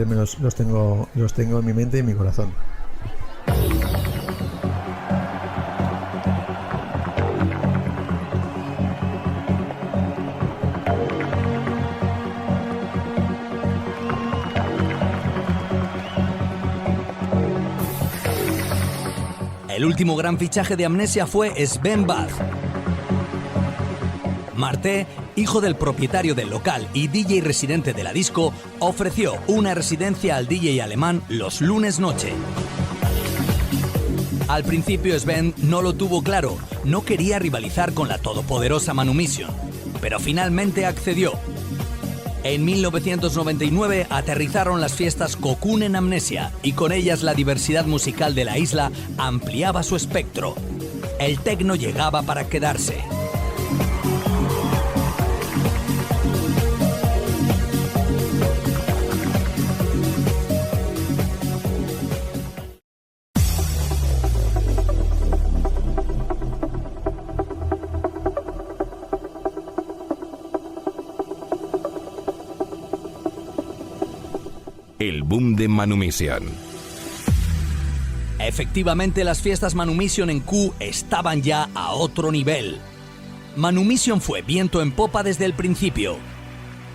los tengo en mi mente y en mi corazón. El último gran fichaje de Amnesia fue Sven Bath. Marté, hijo del propietario del local y DJ residente de la disco, ofreció una residencia al DJ alemán los lunes noche. Al principio Sven no lo tuvo claro, no quería rivalizar con la todopoderosa Manumission, pero finalmente accedió. En 1999 aterrizaron las fiestas Cocoon en Amnesia y con ellas la diversidad musical de la isla ampliaba su espectro. El techno llegaba para quedarse. El boom de Manumission. Efectivamente, las fiestas Manumission en Q estaban ya a otro nivel. Manumission fue viento en popa desde el principio.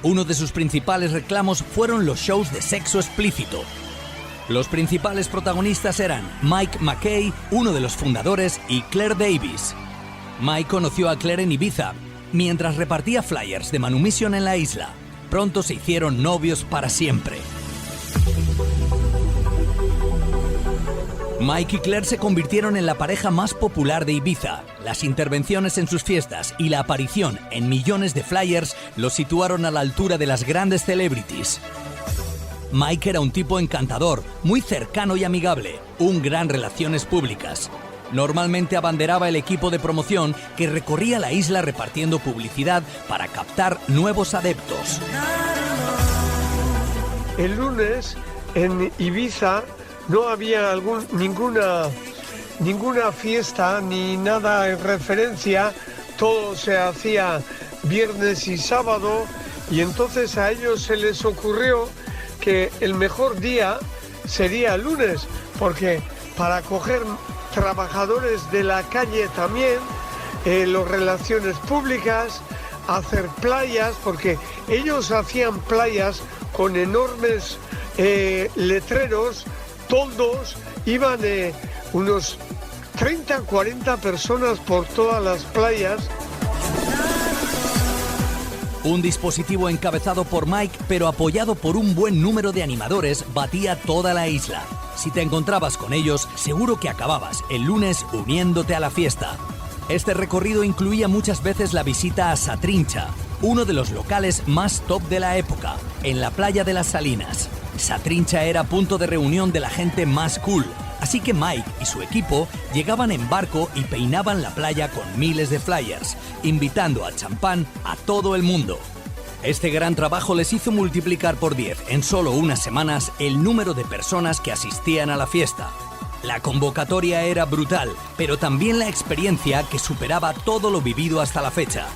Uno de sus principales reclamos fueron los shows de sexo explícito. Los principales protagonistas eran Mike McKay, uno de los fundadores, y Claire Davis. Mike conoció a Claire en Ibiza, mientras repartía flyers de Manumission en la isla. Pronto se hicieron novios para siempre. Mike y Claire se convirtieron en la pareja más popular de Ibiza. Las intervenciones en sus fiestas y la aparición en millones de flyers los situaron a la altura de las grandes celebrities. Mike era un tipo encantador, muy cercano y amigable, un gran relaciones públicas. Normalmente abanderaba el equipo de promoción que recorría la isla repartiendo publicidad para captar nuevos adeptos. El lunes en Ibiza no había ninguna fiesta ni nada en referencia, todo se hacía viernes y sábado, y entonces a ellos se les ocurrió que el mejor día sería el lunes, porque para coger trabajadores de la calle también, las relaciones públicas, hacer playas, porque ellos hacían playas con enormes letreros, toldos, iban unos 30, 40 personas por todas las playas. Un dispositivo encabezado por Mike, pero apoyado por un buen número de animadores, batía toda la isla. Si te encontrabas con ellos, seguro que acababas el lunes uniéndote a la fiesta. Este recorrido incluía muchas veces la visita a Satrincha, uno de los locales más top de la época, en la playa de las Salinas. Satrincha era punto de reunión de la gente más cool, así que Mike y su equipo llegaban en barco y peinaban la playa con miles de flyers, invitando al champán a todo el mundo. Este gran trabajo les hizo multiplicar por 10 en solo unas semanas el número de personas que asistían a la fiesta. La convocatoria era brutal, pero también la experiencia que superaba todo lo vivido hasta la fecha.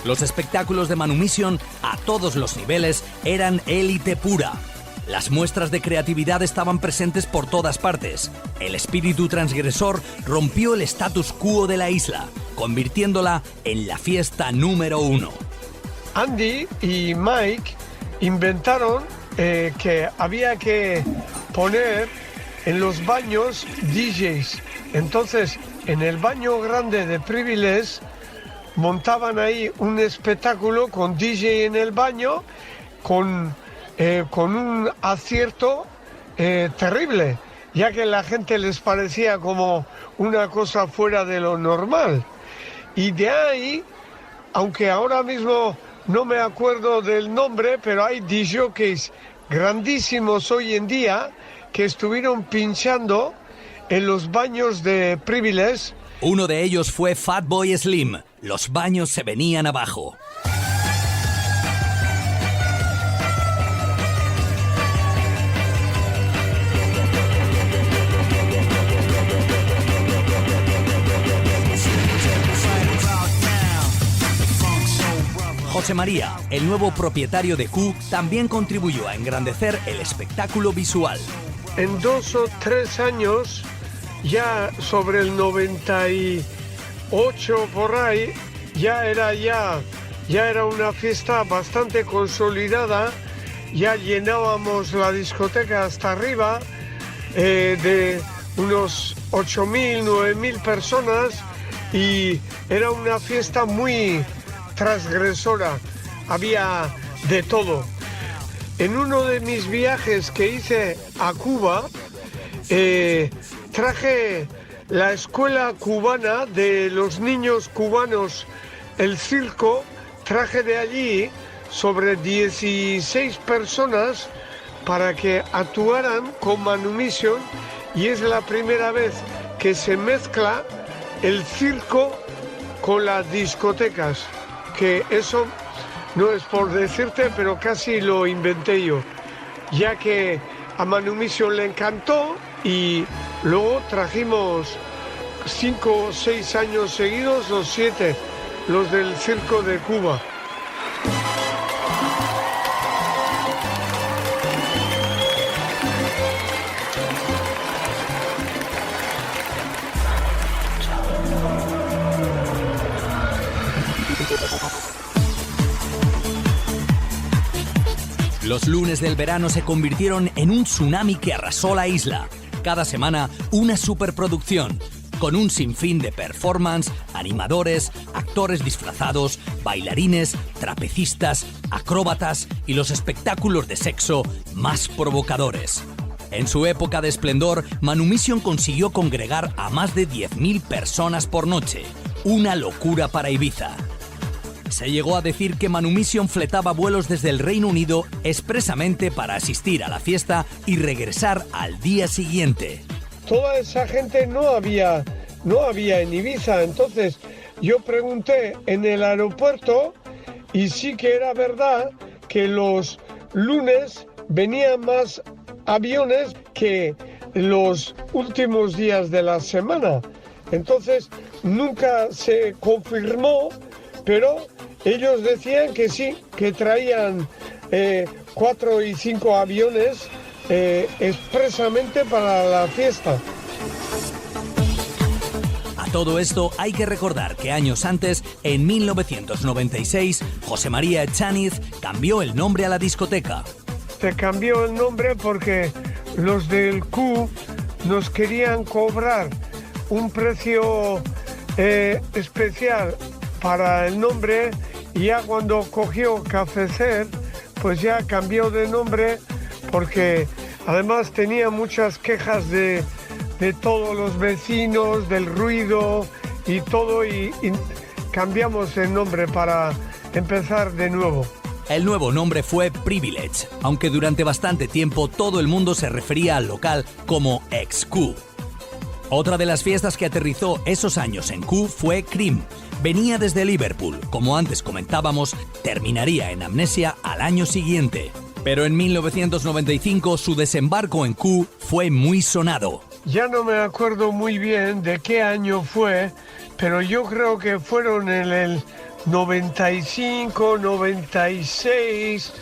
Los espectáculos de Manumission, a todos los niveles, eran élite pura. Las muestras de creatividad estaban presentes por todas partes. El espíritu transgresor rompió el status quo de la isla, convirtiéndola en la fiesta número 1. Andy y Mike inventaron que había que poner en los baños DJs. Entonces, en el baño grande de Privilege montaban ahí un espectáculo con DJ en el baño, con un acierto terrible, ya que la gente les parecía como una cosa fuera de lo normal. Y de ahí, aunque ahora mismo no me acuerdo del nombre, pero hay DJs grandísimos hoy en día que estuvieron pinchando en los baños de Privilege. Uno de ellos fue Fatboy Slim. Los baños se venían abajo. José María, el nuevo propietario de Q, también contribuyó a engrandecer el espectáculo visual. En 2 o 3 años, ya sobre el 98 por ahí, ya era una fiesta bastante consolidada, ya llenábamos la discoteca hasta arriba, de unos 8.000, 9.000 personas, y era una fiesta muy transgresora, había de todo. En uno de mis viajes que hice a Cuba, traje la escuela cubana de los niños cubanos, el circo, traje de allí sobre 16 personas para que actuaran con Manumission, y es la primera vez que se mezcla el circo con las discotecas, que eso no es por decirte, pero casi lo inventé yo, ya que a Manumission le encantó, y luego trajimos 5 o 6 años seguidos, o 7, los del circo de Cuba. Los lunes del verano se convirtieron en un tsunami que arrasó la isla. Cada semana, una superproducción, con un sinfín de performance, animadores, actores disfrazados, bailarines, trapecistas, acróbatas y los espectáculos de sexo más provocadores. En su época de esplendor, Manumission consiguió congregar a más de 10.000 personas por noche. Una locura para Ibiza. Se llegó a decir que Manumission fletaba vuelos desde el Reino Unido expresamente para asistir a la fiesta y regresar al día siguiente. Toda esa gente no había en Ibiza, entonces yo pregunté en el aeropuerto y sí que era verdad que los lunes venían más aviones que los últimos días de la semana. Entonces nunca se confirmó, pero ellos decían que sí, que traían 4 y 5 aviones expresamente para la fiesta. A todo esto hay que recordar que años antes, en 1996, José María Echaniz cambió el nombre a la discoteca. Se cambió el nombre porque los del Q nos querían cobrar un precio especial para el nombre, y ya cuando cogió Cafecer, pues ya cambió de nombre porque además tenía muchas quejas de todos los vecinos, del ruido y todo, y cambiamos el nombre para empezar de nuevo. El nuevo nombre fue Privilege, aunque durante bastante tiempo todo el mundo se refería al local como ex-Q. Otra de las fiestas que aterrizó esos años en Q fue Cream. Venía desde Liverpool, como antes comentábamos, terminaría en Amnesia al año siguiente. Pero en 1995 su desembarco en Q fue muy sonado. Ya no me acuerdo muy bien de qué año fue, pero yo creo que fueron en el 95, 96,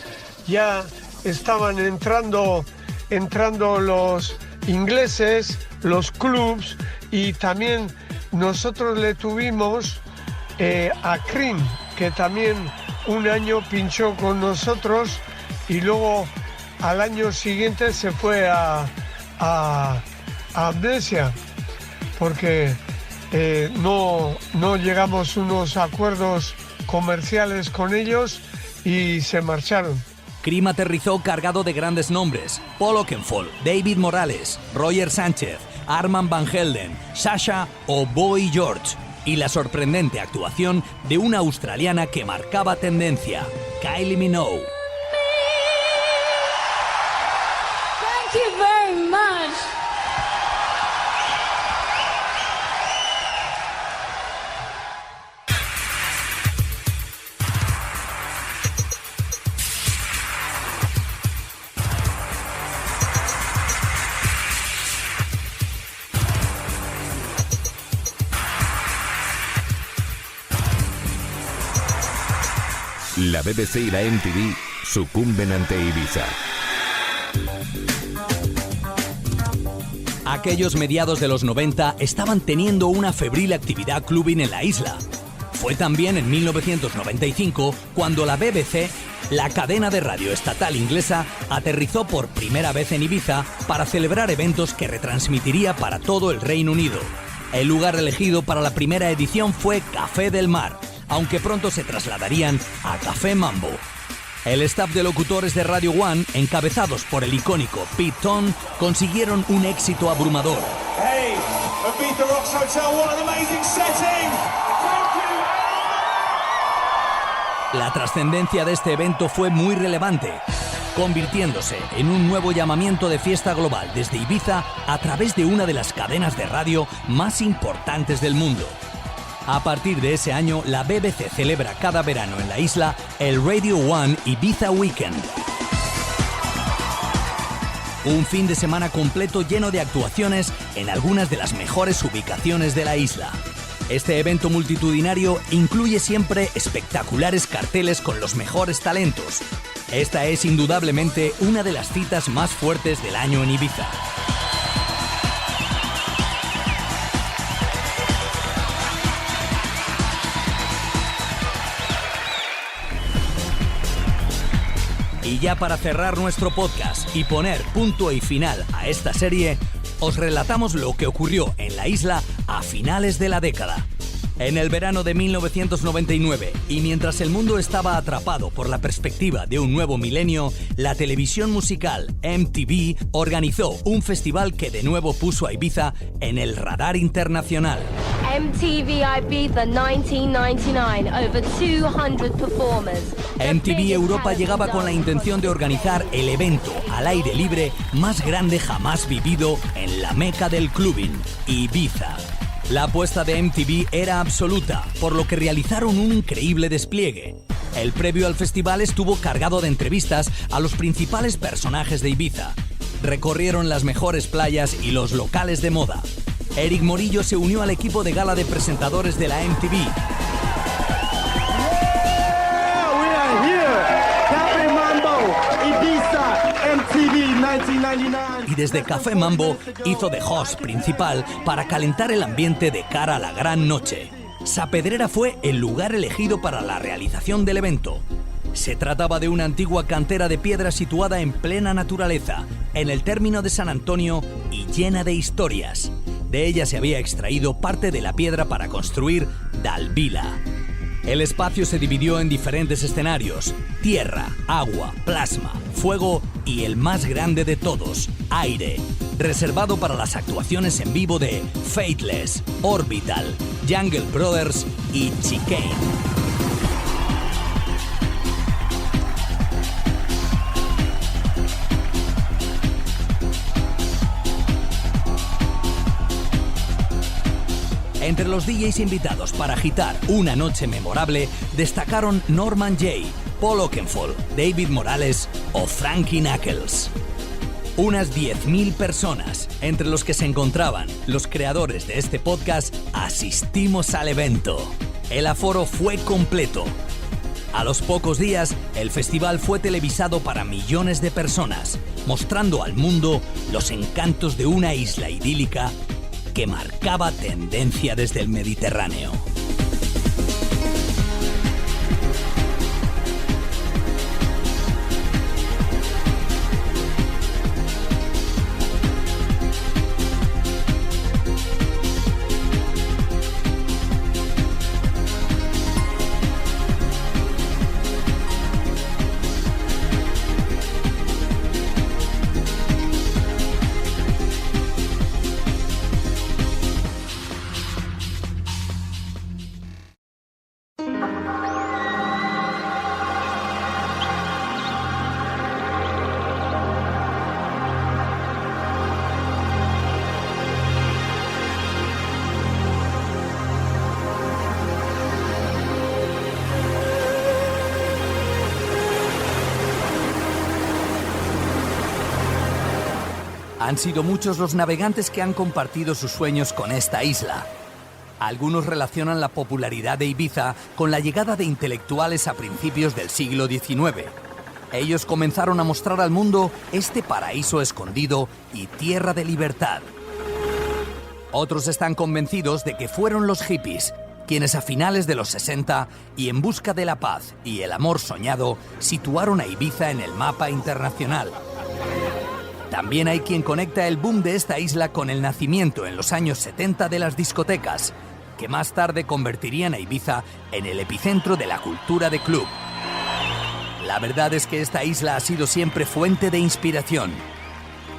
ya estaban entrando los ingleses, los clubs, y también nosotros le tuvimos a Cream, que también un año pinchó con nosotros y luego al año siguiente se fue a Amnesia, porque no llegamos a unos acuerdos comerciales con ellos y se marcharon. Cream aterrizó cargado de grandes nombres: Paul Oakenfold, David Morales, Roger Sánchez, Armand Van Helden, Sasha o Boy George, y la sorprendente actuación de una australiana que marcaba tendencia, Kylie Minogue. Thank you very much. La BBC y la MTV sucumben ante Ibiza. Aquellos mediados de los 90 estaban teniendo una febril actividad clubbing en la isla. Fue también en 1995 cuando la BBC, la cadena de radio estatal inglesa, aterrizó por primera vez en Ibiza para celebrar eventos que retransmitiría para todo el Reino Unido. El lugar elegido para la primera edición fue Café del Mar, aunque pronto se trasladarían a Café Mambo. El staff de locutores de Radio One, encabezados por el icónico Pete Tong, consiguieron un éxito abrumador. Hey, Ibiza Rocks Hotel, what an amazing setting! La trascendencia de este evento fue muy relevante, convirtiéndose en un nuevo llamamiento de fiesta global desde Ibiza a través de una de las cadenas de radio más importantes del mundo. A partir de ese año, la BBC celebra cada verano en la isla el Radio One Ibiza Weekend. Un fin de semana completo lleno de actuaciones en algunas de las mejores ubicaciones de la isla. Este evento multitudinario incluye siempre espectaculares carteles con los mejores talentos. Esta es indudablemente una de las citas más fuertes del año en Ibiza. Y ya para cerrar nuestro podcast y poner punto y final a esta serie, os relatamos lo que ocurrió en la isla a finales de la década. En el verano de 1999, y mientras el mundo estaba atrapado por la perspectiva de un nuevo milenio, la televisión musical MTV organizó un festival que de nuevo puso a Ibiza en el radar internacional. MTV Ibiza 1999, over 200 performers. MTV Europa llegaba con la intención de organizar el evento al aire libre más grande jamás vivido en la meca del clubbing, Ibiza. La apuesta de MTV era absoluta, por lo que realizaron un increíble despliegue. El previo al festival estuvo cargado de entrevistas a los principales personajes de Ibiza. Recorrieron las mejores playas y los locales de moda. Eric Morillo se unió al equipo de gala de presentadores de la MTV. Y desde Café Mambo hizo de host principal para calentar el ambiente de cara a la gran noche. Sapedrera fue el lugar elegido para la realización del evento. Se trataba de una antigua cantera de piedra situada en plena naturaleza, en el término de San Antonio y llena de historias. De ella se había extraído parte de la piedra para construir Dalvila. El espacio se dividió en diferentes escenarios: tierra, agua, plasma, fuego y el más grande de todos, aire, reservado para las actuaciones en vivo de Faithless, Orbital, Jungle Brothers y Chicane. Entre los DJs invitados para agitar una noche memorable destacaron Norman Jay, Paul Oakenfold, David Morales o Frankie Knuckles. Unas 10.000 personas, entre los que se encontraban los creadores de este podcast, asistimos al evento. El aforo fue completo. A los pocos días, el festival fue televisado para millones de personas, mostrando al mundo los encantos de una isla idílica que marcaba tendencia desde el Mediterráneo. Han sido muchos los navegantes que han compartido sus sueños con esta isla. Algunos relacionan la popularidad de Ibiza con la llegada de intelectuales a principios del siglo XIX. Ellos comenzaron a mostrar al mundo este paraíso escondido y tierra de libertad. Otros están convencidos de que fueron los hippies quienes a finales de los 60 y en busca de la paz y el amor soñado situaron a Ibiza en el mapa internacional. También hay quien conecta el boom de esta isla con el nacimiento en los años 70 de las discotecas, que más tarde convertirían a Ibiza en el epicentro de la cultura de club. La verdad es que esta isla ha sido siempre fuente de inspiración.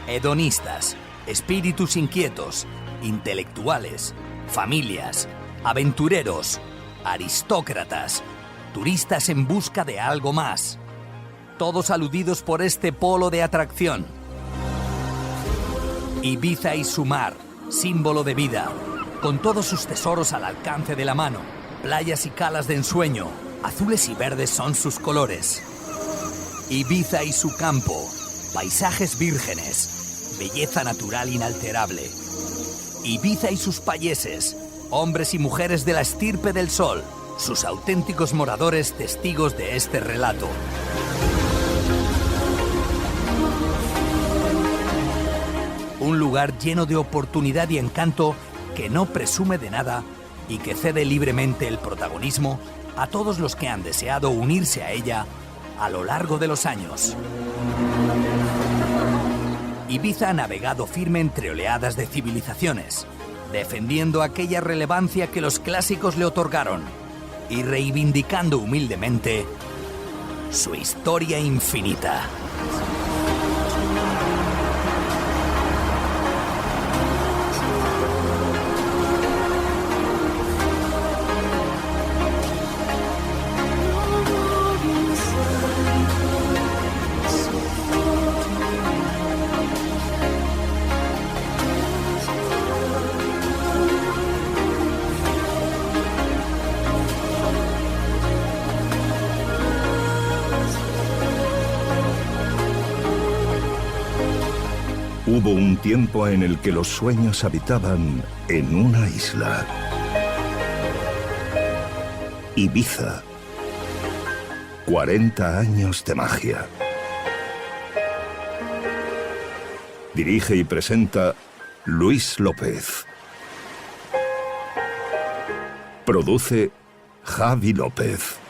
Hedonistas, espíritus inquietos, intelectuales, familias, aventureros, aristócratas, turistas en busca de algo más. Todos aludidos por este polo de atracción. Ibiza y su mar, símbolo de vida, con todos sus tesoros al alcance de la mano. Playas y calas de ensueño, azules y verdes son sus colores. Ibiza y su campo, paisajes vírgenes, belleza natural inalterable. Ibiza y sus payeses, hombres y mujeres de la estirpe del sol, sus auténticos moradores testigos de este relato. Un lugar lleno de oportunidad y encanto que no presume de nada y que cede libremente el protagonismo a todos los que han deseado unirse a ella a lo largo de los años. Ibiza ha navegado firme entre oleadas de civilizaciones, defendiendo aquella relevancia que los clásicos le otorgaron y reivindicando humildemente su historia infinita. Hubo un tiempo en el que los sueños habitaban en una isla. Ibiza. 40 años de magia. Dirige y presenta Luis López. Produce Javi López.